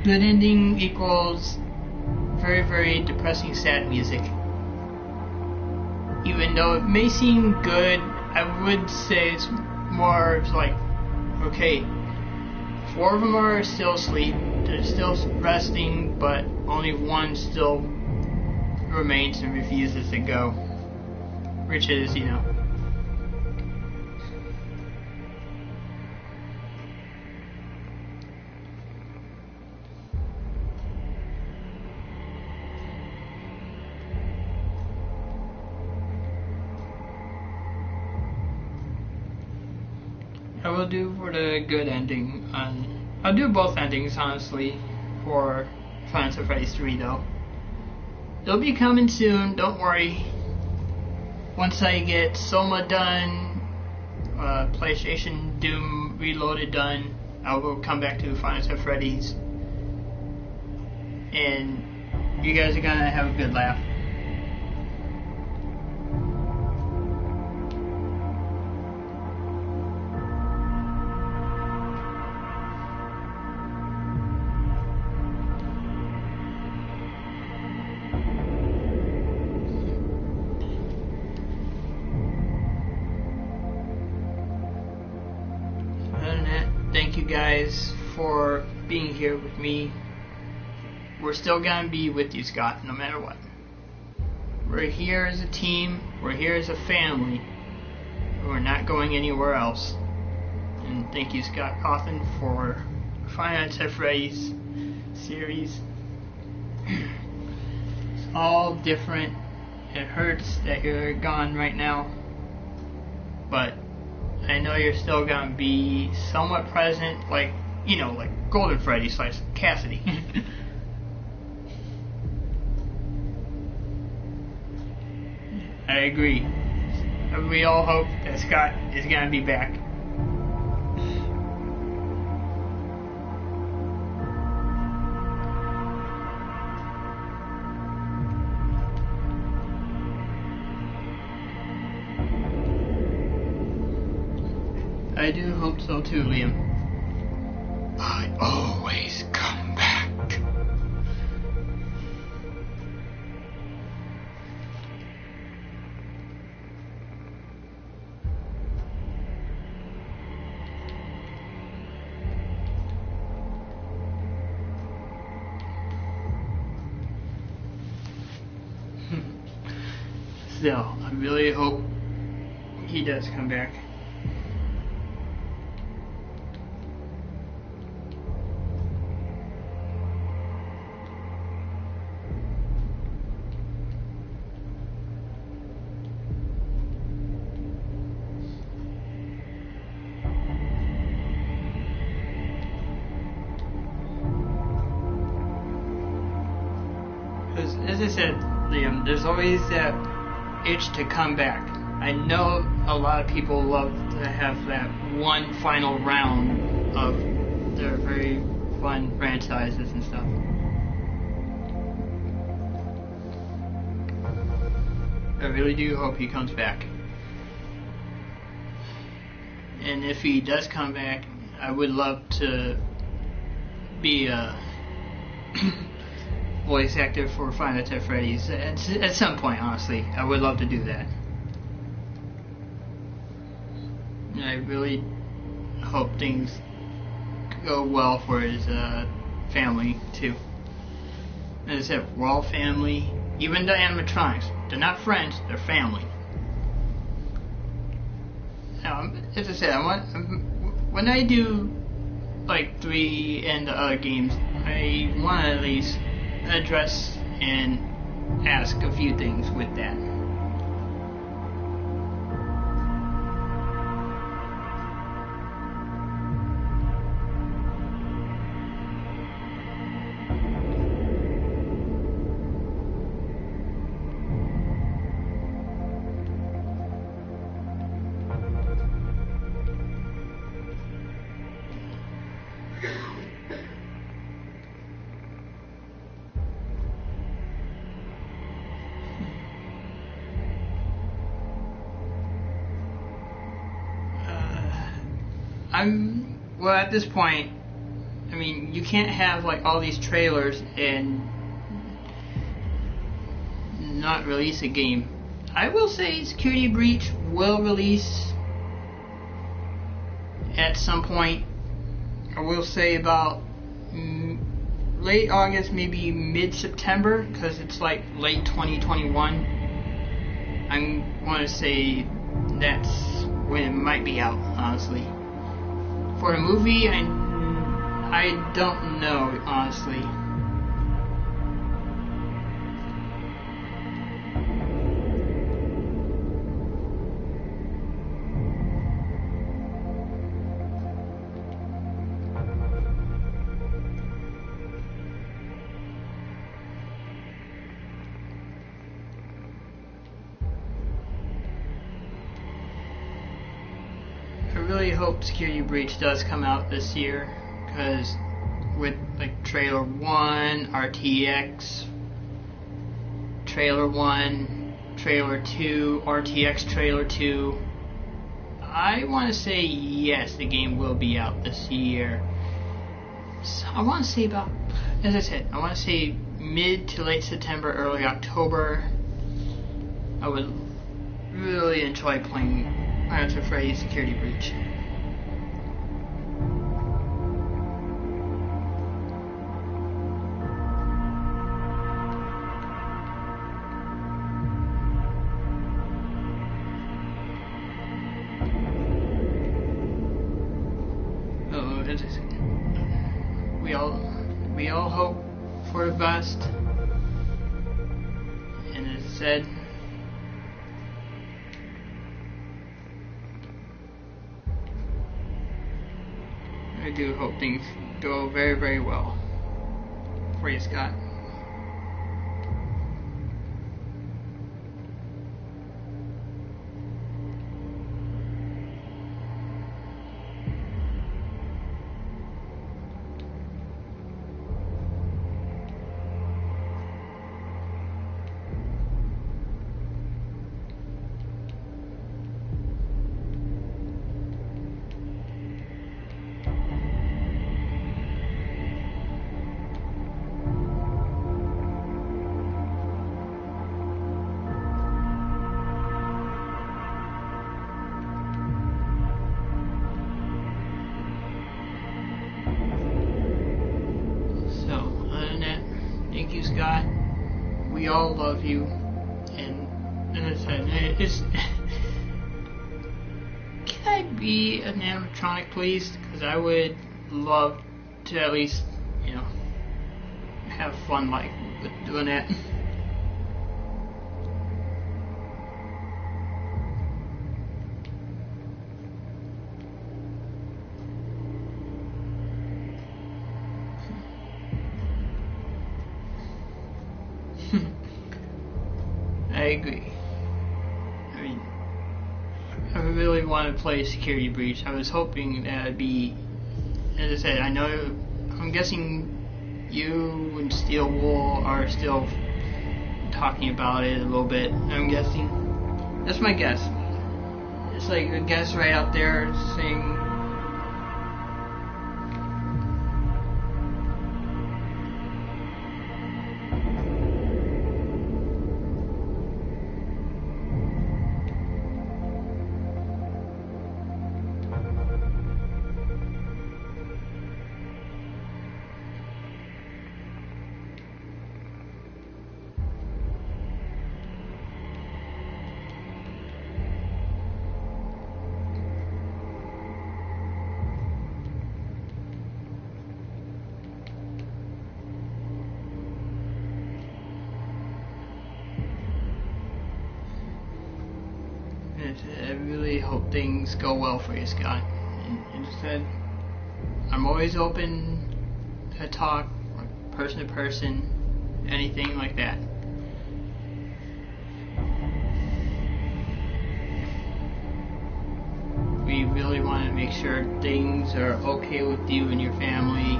good ending equals very, very depressing, sad music. Even though it may seem good, I would say it's more of like, okay, 4 of them are still asleep, they're still resting, but only one still remains and refuses to go. Which is, I will do for the good ending. I'll do both endings, honestly, for Five Nights at Freddy's 3, though. It'll be coming soon, don't worry. Once I get Soma done, PlayStation Doom Reloaded done, I will come back to Five Nights at Freddy's, and you guys are gonna have a good laugh. Thank you guys for being here with me. We're still gonna be with you, Scott, no matter what. We're here as a team, we're here as a family. We're not going anywhere else. And thank you, Scott Cawthon, for Five Nights at Freddy's series. It's all different. It hurts that you're gone right now, but I know you're still gonna be somewhat present, like, you know, like Golden Freddy / Cassidy. I agree. We all hope that Scott is gonna be back. I do hope so too, Liam. I always come back. Still, I really hope he does come back. As I said, Liam, there's always that itch to come back. I know a lot of people love to have that one final round of their very fun franchises and stuff. I really do hope he comes back. And if he does come back, I would love to be a voice actor for Five Nights at Freddy's at some point. Honestly, I would love to do that. And I really hope things go well for his family too. As I said, we're all family. Even the animatronics, they're not friends, they're family. Now, as I said, when I do like 3 and the other games, I want to at least address and ask a few things with that. Well, at this point, I mean, you can't have like all these trailers and not release a game. I will say Security Breach will release at some point. I will say about late August, maybe mid-September, because it's like late 2021. I want to say that's when it might be out, honestly. For the movie, I don't know, honestly. I really hope Security Breach does come out this year, because with like Trailer 1, RTX, Trailer 1, Trailer 2, RTX Trailer 2, I want to say yes, the game will be out this year. So I want to say about, as I said, I want to say mid to late September, early October. I would really enjoy playing Five Nights at Freddy's Security Breach. We all hope for the best, and as I said, I do hope things go very, very well for you, Scott. Thank you, Scott. We all love you, and as I said, it's can I be an animatronic, please? Because I would love to at least, you know, have fun like with doing that. I agree. I mean, I really want to play Security Breach. I was hoping that it'd be, as I said, I'm guessing you and Steel Wool are still talking about it a little bit. I'm guessing. That's my guess. It's like a guess right out there saying, I really hope things go well for you, Scott. And as I said, I'm always open to talk, person to person, anything like that. We really want to make sure things are okay with you and your family.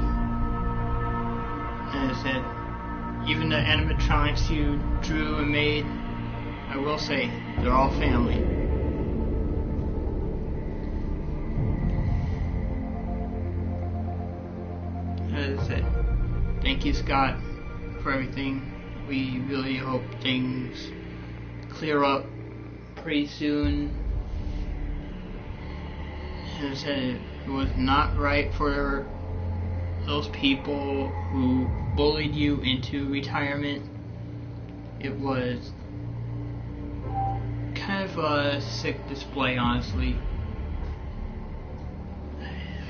And as I said, even the animatronics you drew and made, I will say, they're all family. As I said, thank you, Scott, for everything. We really hope things clear up pretty soon. As I said, it was not right for those people who bullied you into retirement. It was kind of a sick display, honestly.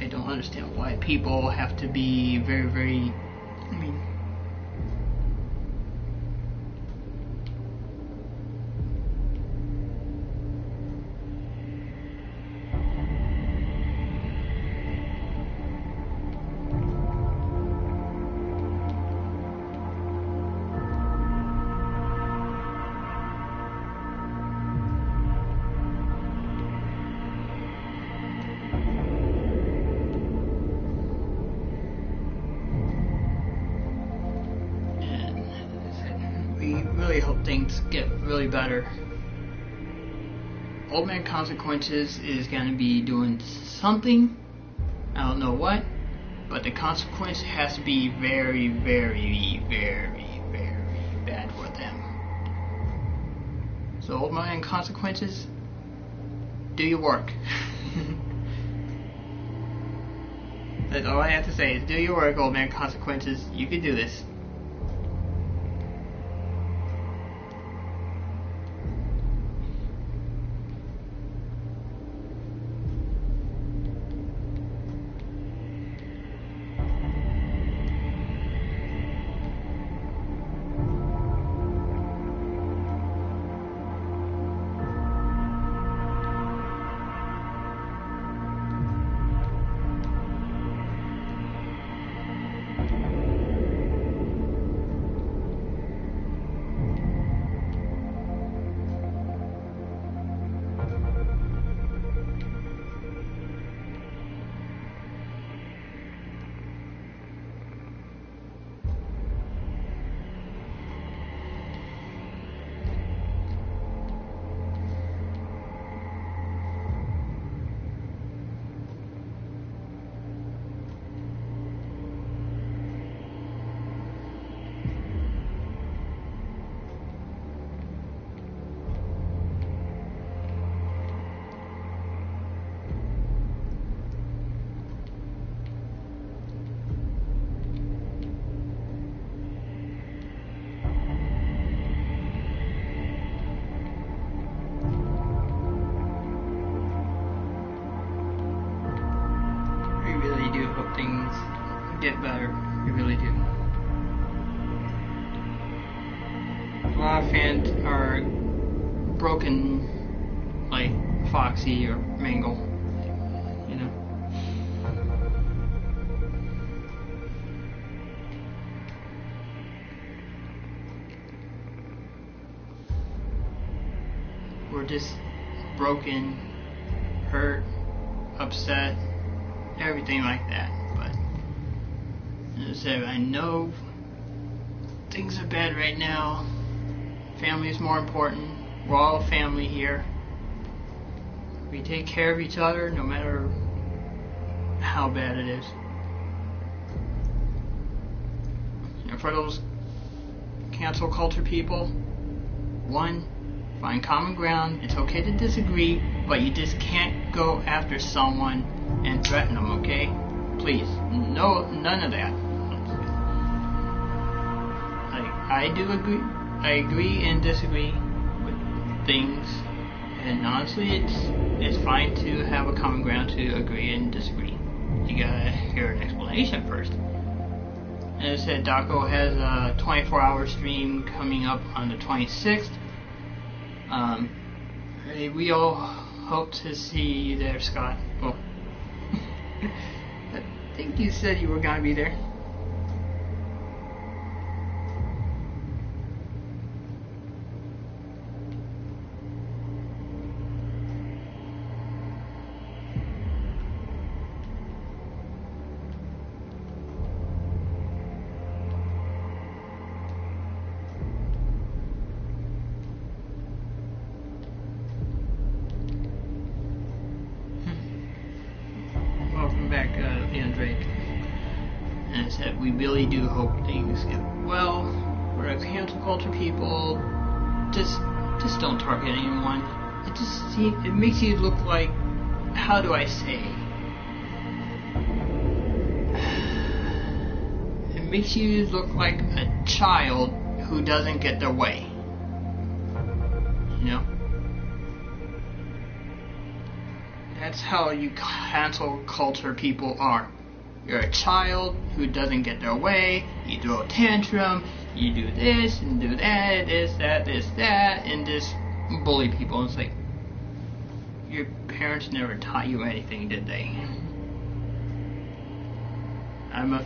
I don't understand why people have to be very, very, I mean, really hope things get really better. Old Man Consequences is going to be doing something. I don't know what, but the consequence has to be very, very, very, very bad for them. So Old Man Consequences, do your work. That's all I have to say is do your work, Old Man Consequences. You can do this. Things get better. We really do. A lot of fans are broken, like Foxy or Mangle, you know. We're just broken, hurt, upset, everything like that. But as I said, I know things are bad right now. Family is more important. We're all family here. We take care of each other no matter how bad it is. And for those cancel culture people, one, find common ground. It's okay to disagree, but you just can't go after someone and threaten them, okay? Please, no, none of that. I do agree. I agree and disagree with things, and honestly, it's fine to have a common ground to agree and disagree. You gotta hear an explanation first. And as I said, Daco has a 24-hour stream coming up on the 26th. We all hope to see you there, Scott. Well, I think you said you were gonna be there. Back, Leon Drake, and I said we really do hope things get well. We're a cancel culture people. Just don't target anyone. It makes you look like, how do I say? It makes you look like a child who doesn't get their way. You know? That's how you cancel culture people are. You're a child who doesn't get their way, you throw a tantrum, you do this and do that, this, that, and just bully people. It's like, your parents never taught you anything, did they? As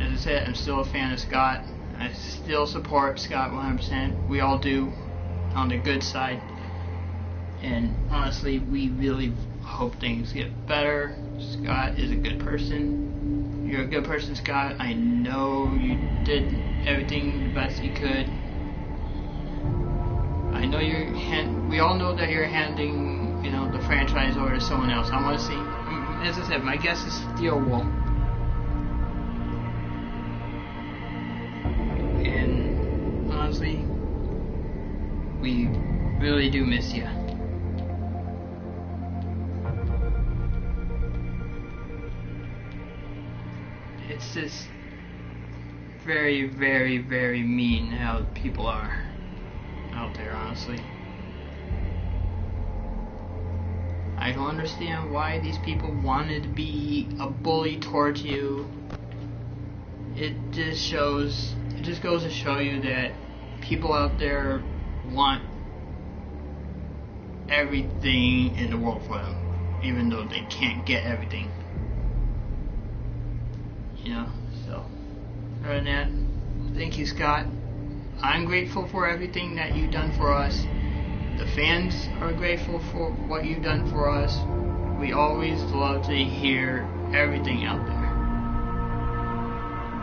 I said, I'm still a fan of Scott. I still support Scott 100%. We all do, on the good side. And honestly, we really hope things get better. Scott is a good person. You're a good person, Scott. I know you did everything the best you could. I know we all know that you're handing, the franchise over to someone else. I want to see, as I said, my guess is Steel Wool. And honestly, we really do miss you. It's just very, very, very mean how people are out there, honestly. I don't understand why these people wanted to be a bully towards you. It just goes to show you that people out there want everything in the world for them, even though they can't get everything. So other than that, thank you, Scott. I'm grateful for everything that you've done for us. The fans are grateful for what you've done for us. We always love to hear everything out there.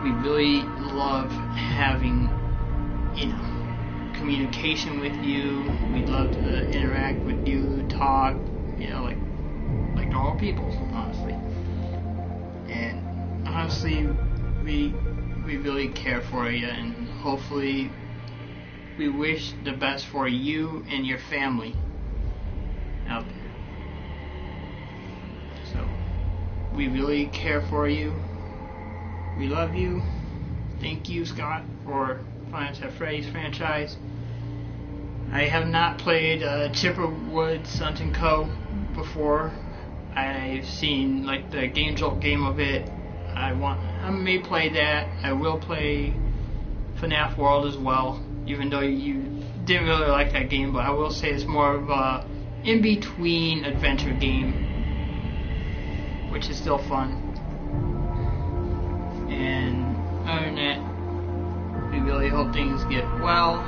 We really love having, communication with you. We love to interact with you, talk, like normal people, honestly. And honestly, we really care for you, and hopefully we wish the best for you and your family out there. So we really care for you. We love you. Thank you, Scott, for FNAF Freddy's franchise. I have not played Chipperwood Sons & Co. before. I've seen the Game Jolt game of it. I may play that. I will play FNAF World as well, even though you didn't really like that game, but I will say it's more of a in-between adventure game, which is still fun. And other than that, we really hope things get well.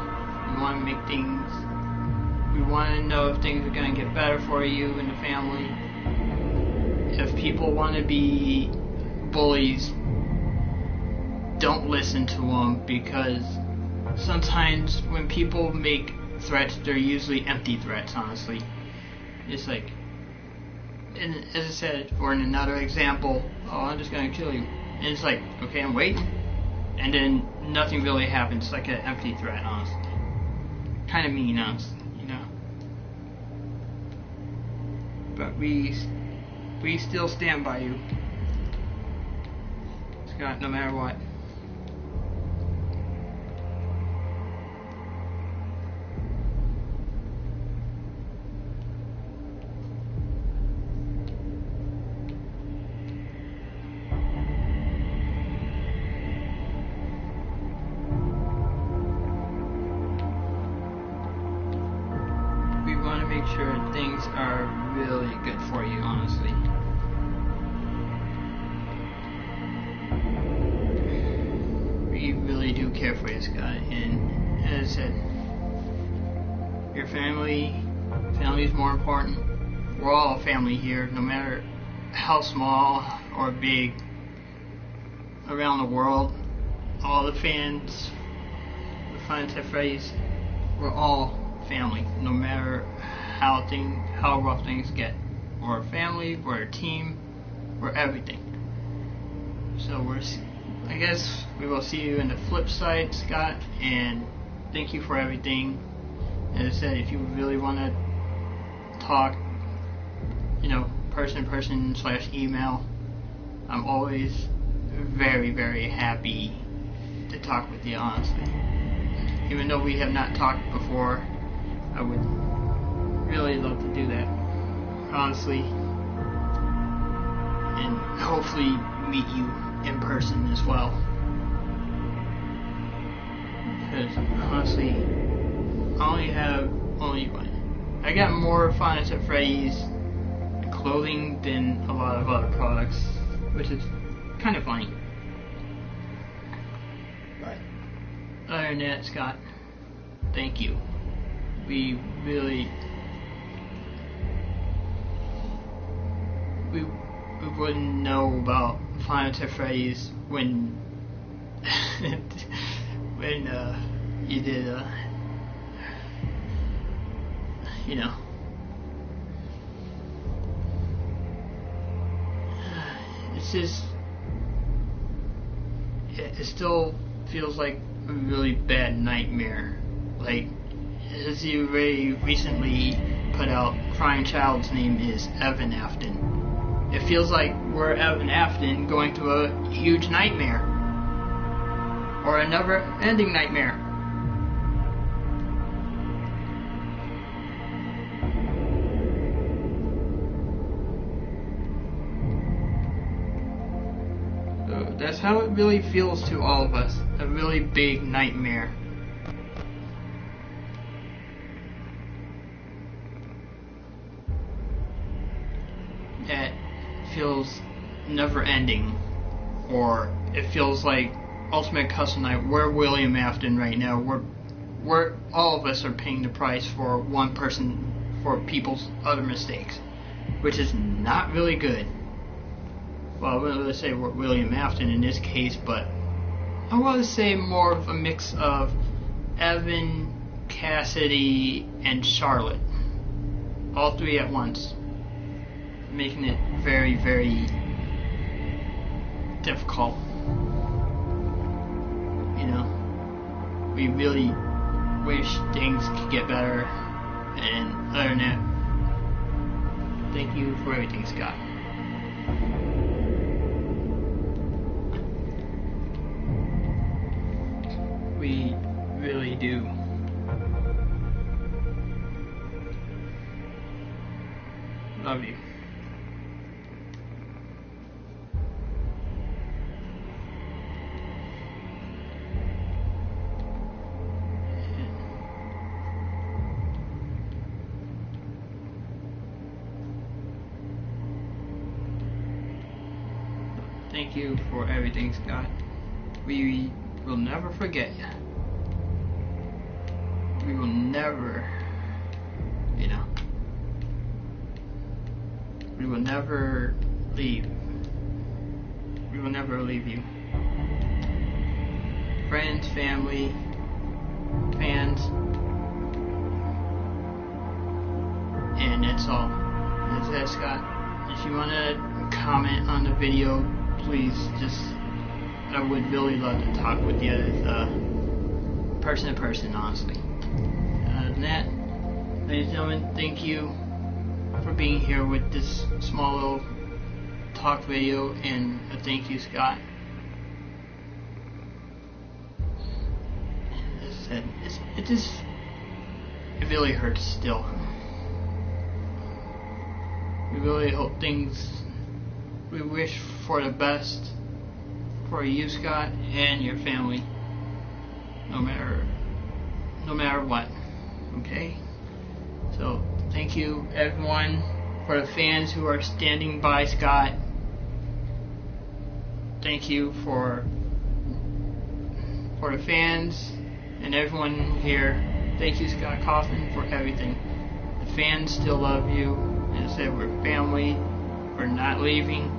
We want to we want to know if things are going to get better for you and the family. If people want to be bullies, don't listen to them, because sometimes when people make threats, they're usually empty threats, honestly. It's and as I said, or in another example, I'm just gonna kill you. And it's okay, I'm waiting. And then nothing really happens. It's like an empty threat, honestly. Kind of mean, honestly, But we still stand by you, Scott, no matter what. Make sure things are really good for you, honestly. We really do care for you, Scott, and as I said, your family is more important. We're all a family here, no matter how small or big around the world. All the fans, the FNAF Freddy's, we're all family, no matter how rough things get. We're a family, we're a team, we're everything. So I guess we will see you in the flip side, Scott, and thank you for everything. As I said, if you really want to talk, person/email, I'm always very, very happy to talk with you, honestly. Even though we have not talked before, I would really love to do that, honestly, and hopefully meet you in person as well. Because honestly, I got more FNAF Freddy's clothing than a lot of other products, which is kind of funny. But other than that, Scott, thank you. We wouldn't know about FNAF Freddy's when you did you know. It's just, it still feels like a really bad nightmare. Like, as you very recently put out, Crying Child's name is Evan Afton. It feels like we're Evan Afton going through a huge nightmare. Or a never-ending nightmare. So that's how it really feels to all of us. A really big nightmare. That feels never-ending. Or it feels like Ultimate Custom Night, we're William Afton right now. We're all of us are paying the price for one person, for people's other mistakes, which is not really good. Well, I wouldn't really say we're William Afton in this case, but I want to say more of a mix of Evan, Cassidy, and Charlotte, all three at once, making it very, very difficult. You know, we really wish things could get better, and other than that, thank you for everything, Scott. We really do. Love you. Thank you for everything, Scott. We will never forget you. We will never, you know, we will never leave. We will never leave you. Friends, family, fans, and that's all. That's it, Scott. If you want to comment on the video, please, I would really love to talk with you person to person, honestly. Other than that, ladies and gentlemen, thank you for being here with this small little talk video, and a thank you, Scott. As I said, it really hurts still. We really hope we wish for the best for you, Scott, and your family, no matter what. Okay? So, thank you, everyone, for the fans who are standing by Scott. Thank you for the fans and everyone here. Thank you, Scott Cawthon, for everything. The fans still love you. As I said, we're family. We're not leaving.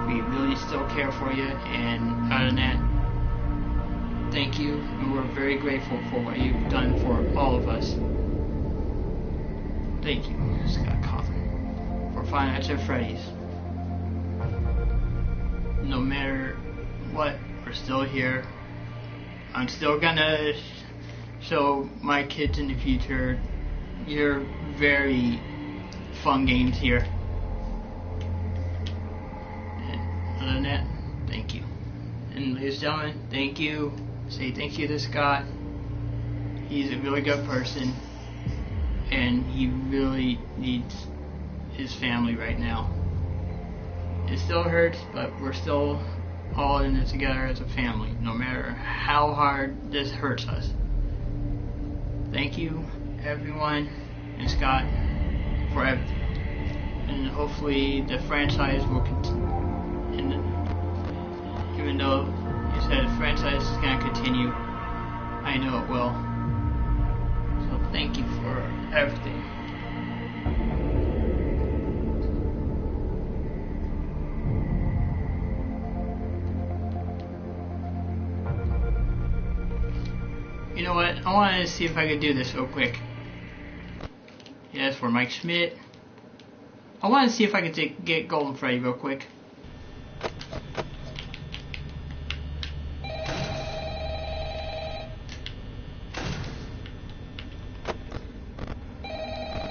We really still care for you, and other than that, thank you, and we're very grateful for what you've done for all of us. Thank you, Scott Cawthon, for Five Nights at Freddy's. No matter what, we're still here. I'm still gonna show my kids in the future your very fun games here. Other than that, thank you. And ladies and gentlemen, thank you. Say thank you to Scott. He's a really good person, and he really needs his family right now. It still hurts, but we're still all in it together as a family, no matter how hard this hurts us. Thank you, everyone, and Scott, for everything. And hopefully the franchise will continue. Even though you said the franchise is going to continue, I know it will. So thank you for everything. You know what? I wanted to see if I could do this real quick. That's for Mike Schmidt. I want to see if I can get Golden Freddy real quick.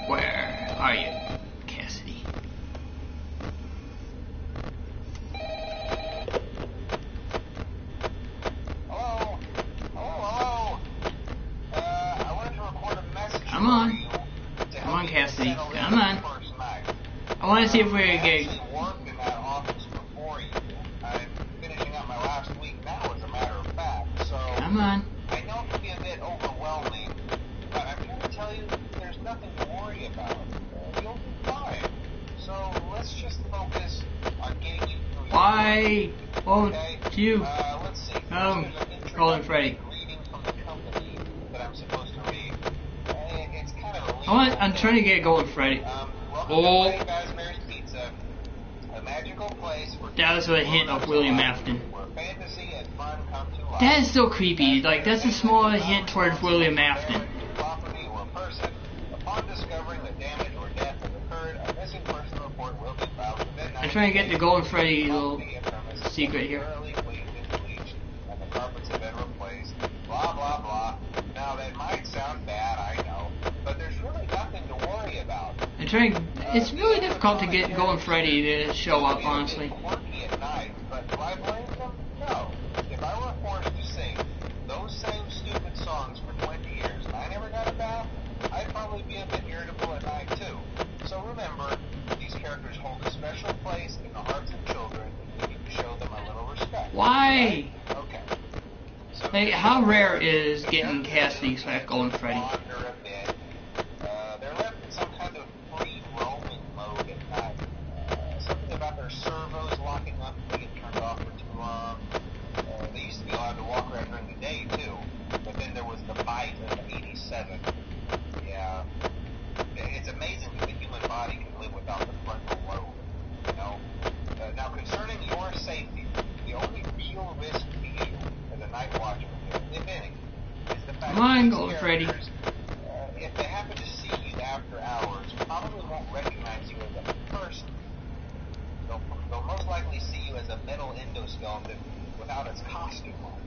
Where are you, Cassidy? Hello? Hello? I wanted to record a message. Come on. Come on, Cassidy. Come on. I want to see if we can get... I actually worked in that office before you. I'm finishing up my last week now, as a matter of fact. So Come on. I know it can be a bit overwhelming, but I'm here to tell you there's nothing to worry about. You'll be fine. So let's just focus on getting you through. Why won't you? Let's see. Oh, Golden Freddy. Reading from the company that I'm supposed to read. It's kind of a I'm trying to get Golden Freddy. Welcome to Fazbear's Pizza, a magical place where That was a hint of William Afton. where fantasy and fun come to life. That is so creepy. Like, that's a small hint towards William Afton. Property or person. Upon discovering that damage or death has occurred, a missing person report will be filed within 90 I'm trying to get the Golden Freddy little days. The premise is secret here. thoroughly cleaned and bleached, and the carpets have been replaced. Blah, blah, blah. Now, that might sound bad, I know, but there's really nothing to worry about. I'm trying. It's really difficult to get Golden Freddy to show up, honestly. Quirky at night, but do I blame them? No. If I were forced to sing those same stupid songs for 20 years and I never got a bath, I'd probably be a bit irritable at night too. So remember, these characters hold a special place in the hearts of children, and you need to show them a little respect. Why? Okay. So Like, how rare is getting Cassidy / Golden Freddy? wander a bit. They're left in some kind of free roaming mode at night. Something about their servos locking up and being turned off for too long. They used to be allowed to walk around during the day too, but then there was the bite of 87. Yeah, it's amazing that the human body can live without the frontal lobe. You know. Now concerning your safety, the only real risk to you as a night watchman, if any, is the fact Come on, that these Golden Freddy. characters, if they happen to see you after hours, probably won't recognize you as a person. They'll most likely see you as a metal endoskeleton without its costume on.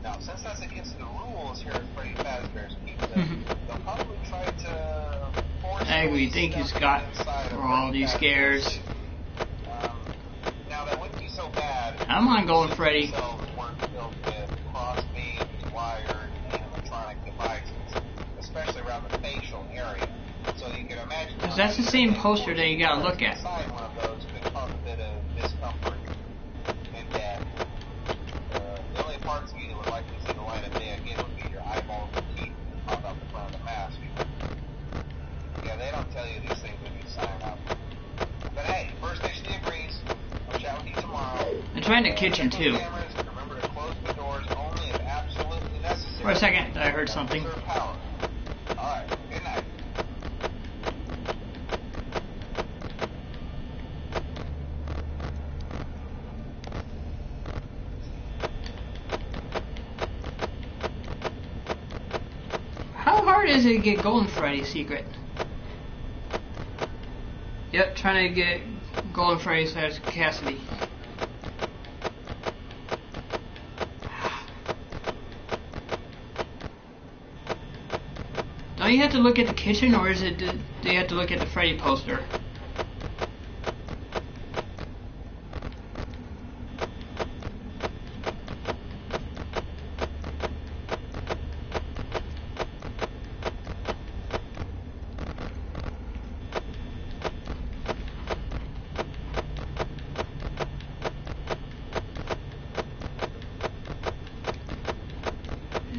Now, since that's against the rules here at Freddy Fazbear's Pizza, they'll probably try to force I agree. Thank you, Scott, for all these scares. Now, that wouldn't be so bad. Come on, Golden Freddy. Cells weren't filled with cross beams, wired, and electronic devices, especially around the facial area. So you can imagine. Because that's the same poster that you gotta look at. Inside one of those could cause a bit of discomfort and death. The only parts of you that would likely see the light of day again would be your eyeballs and teeth pop out the front of the mask. Yeah, they don't tell you these things when you sign up. But hey, First HD agrees. I'll chat with you tomorrow. I'm trying the kitchen too. Cameras, remember to close the doors only if absolutely necessary. For a second, I heard something. Conserve power. Alright, good night. How hard is it to get Golden Freddy's secret? Yep, trying to get Golden Freddy / Cassidy. Don't you have to look at the kitchen, or is it do you have to look at the Freddy poster?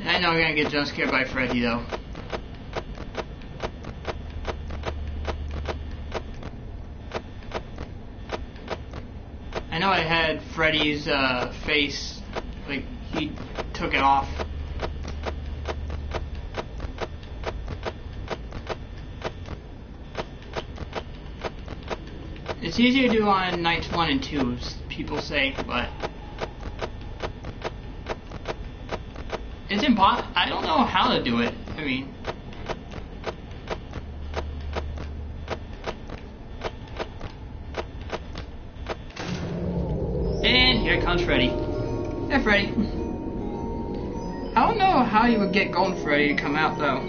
I know I'm gonna get jump scared by Freddy though. I know I had Freddy's face, like he took it off. It's easier to do on nights 1 and 2, people say, but it's impossible. I don't know how to do it. I mean, And here comes Freddy. Hey, Freddy. I don't know how you would get Golden Freddy to come out, though.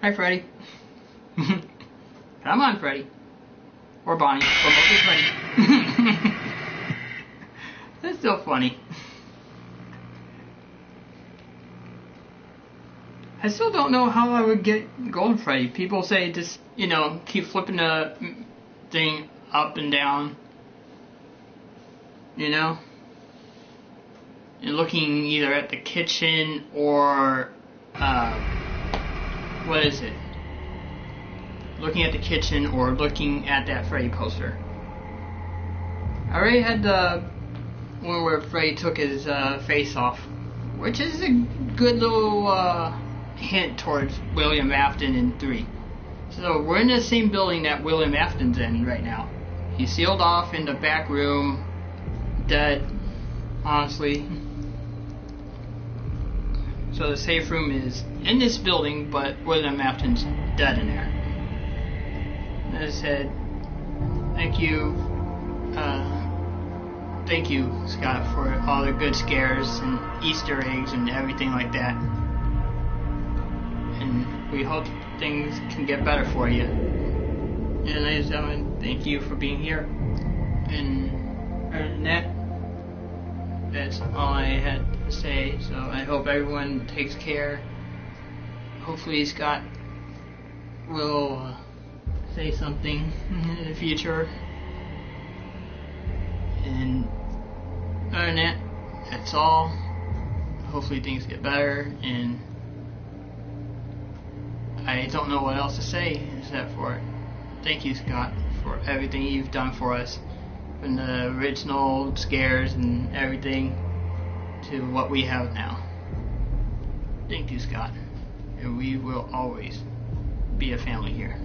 Hi, Freddy. Come on, Freddy. Or Bonnie. Or mostly Freddy. That's so funny. I still don't know how I would get Golden Freddy. People say just, you know, keep flipping the thing up and down. You know? And looking either at the kitchen or, what is it? Looking at the kitchen or looking at that Freddy poster. I already had the one where Freddy took his face off, which is a good little hint towards William Afton in 3. So we're in the same building that William Afton's in right now. He's sealed off in the back room, dead, honestly. So the safe room is in this building, but William Afton's dead in there. As I said, thank you, Scott, for all the good scares and Easter eggs and everything like that. And we hope things can get better for you. And ladies and gentlemen, thank you for being here. And other than that, that's all I had to say. So I hope everyone takes care. Hopefully Scott will say something in the future. And other than that, that's all. Hopefully things get better, and I don't know what else to say except for thank you, Scott, for everything you've done for us, from the original scares and everything to what we have now. Thank you, Scott, and we will always be a family here.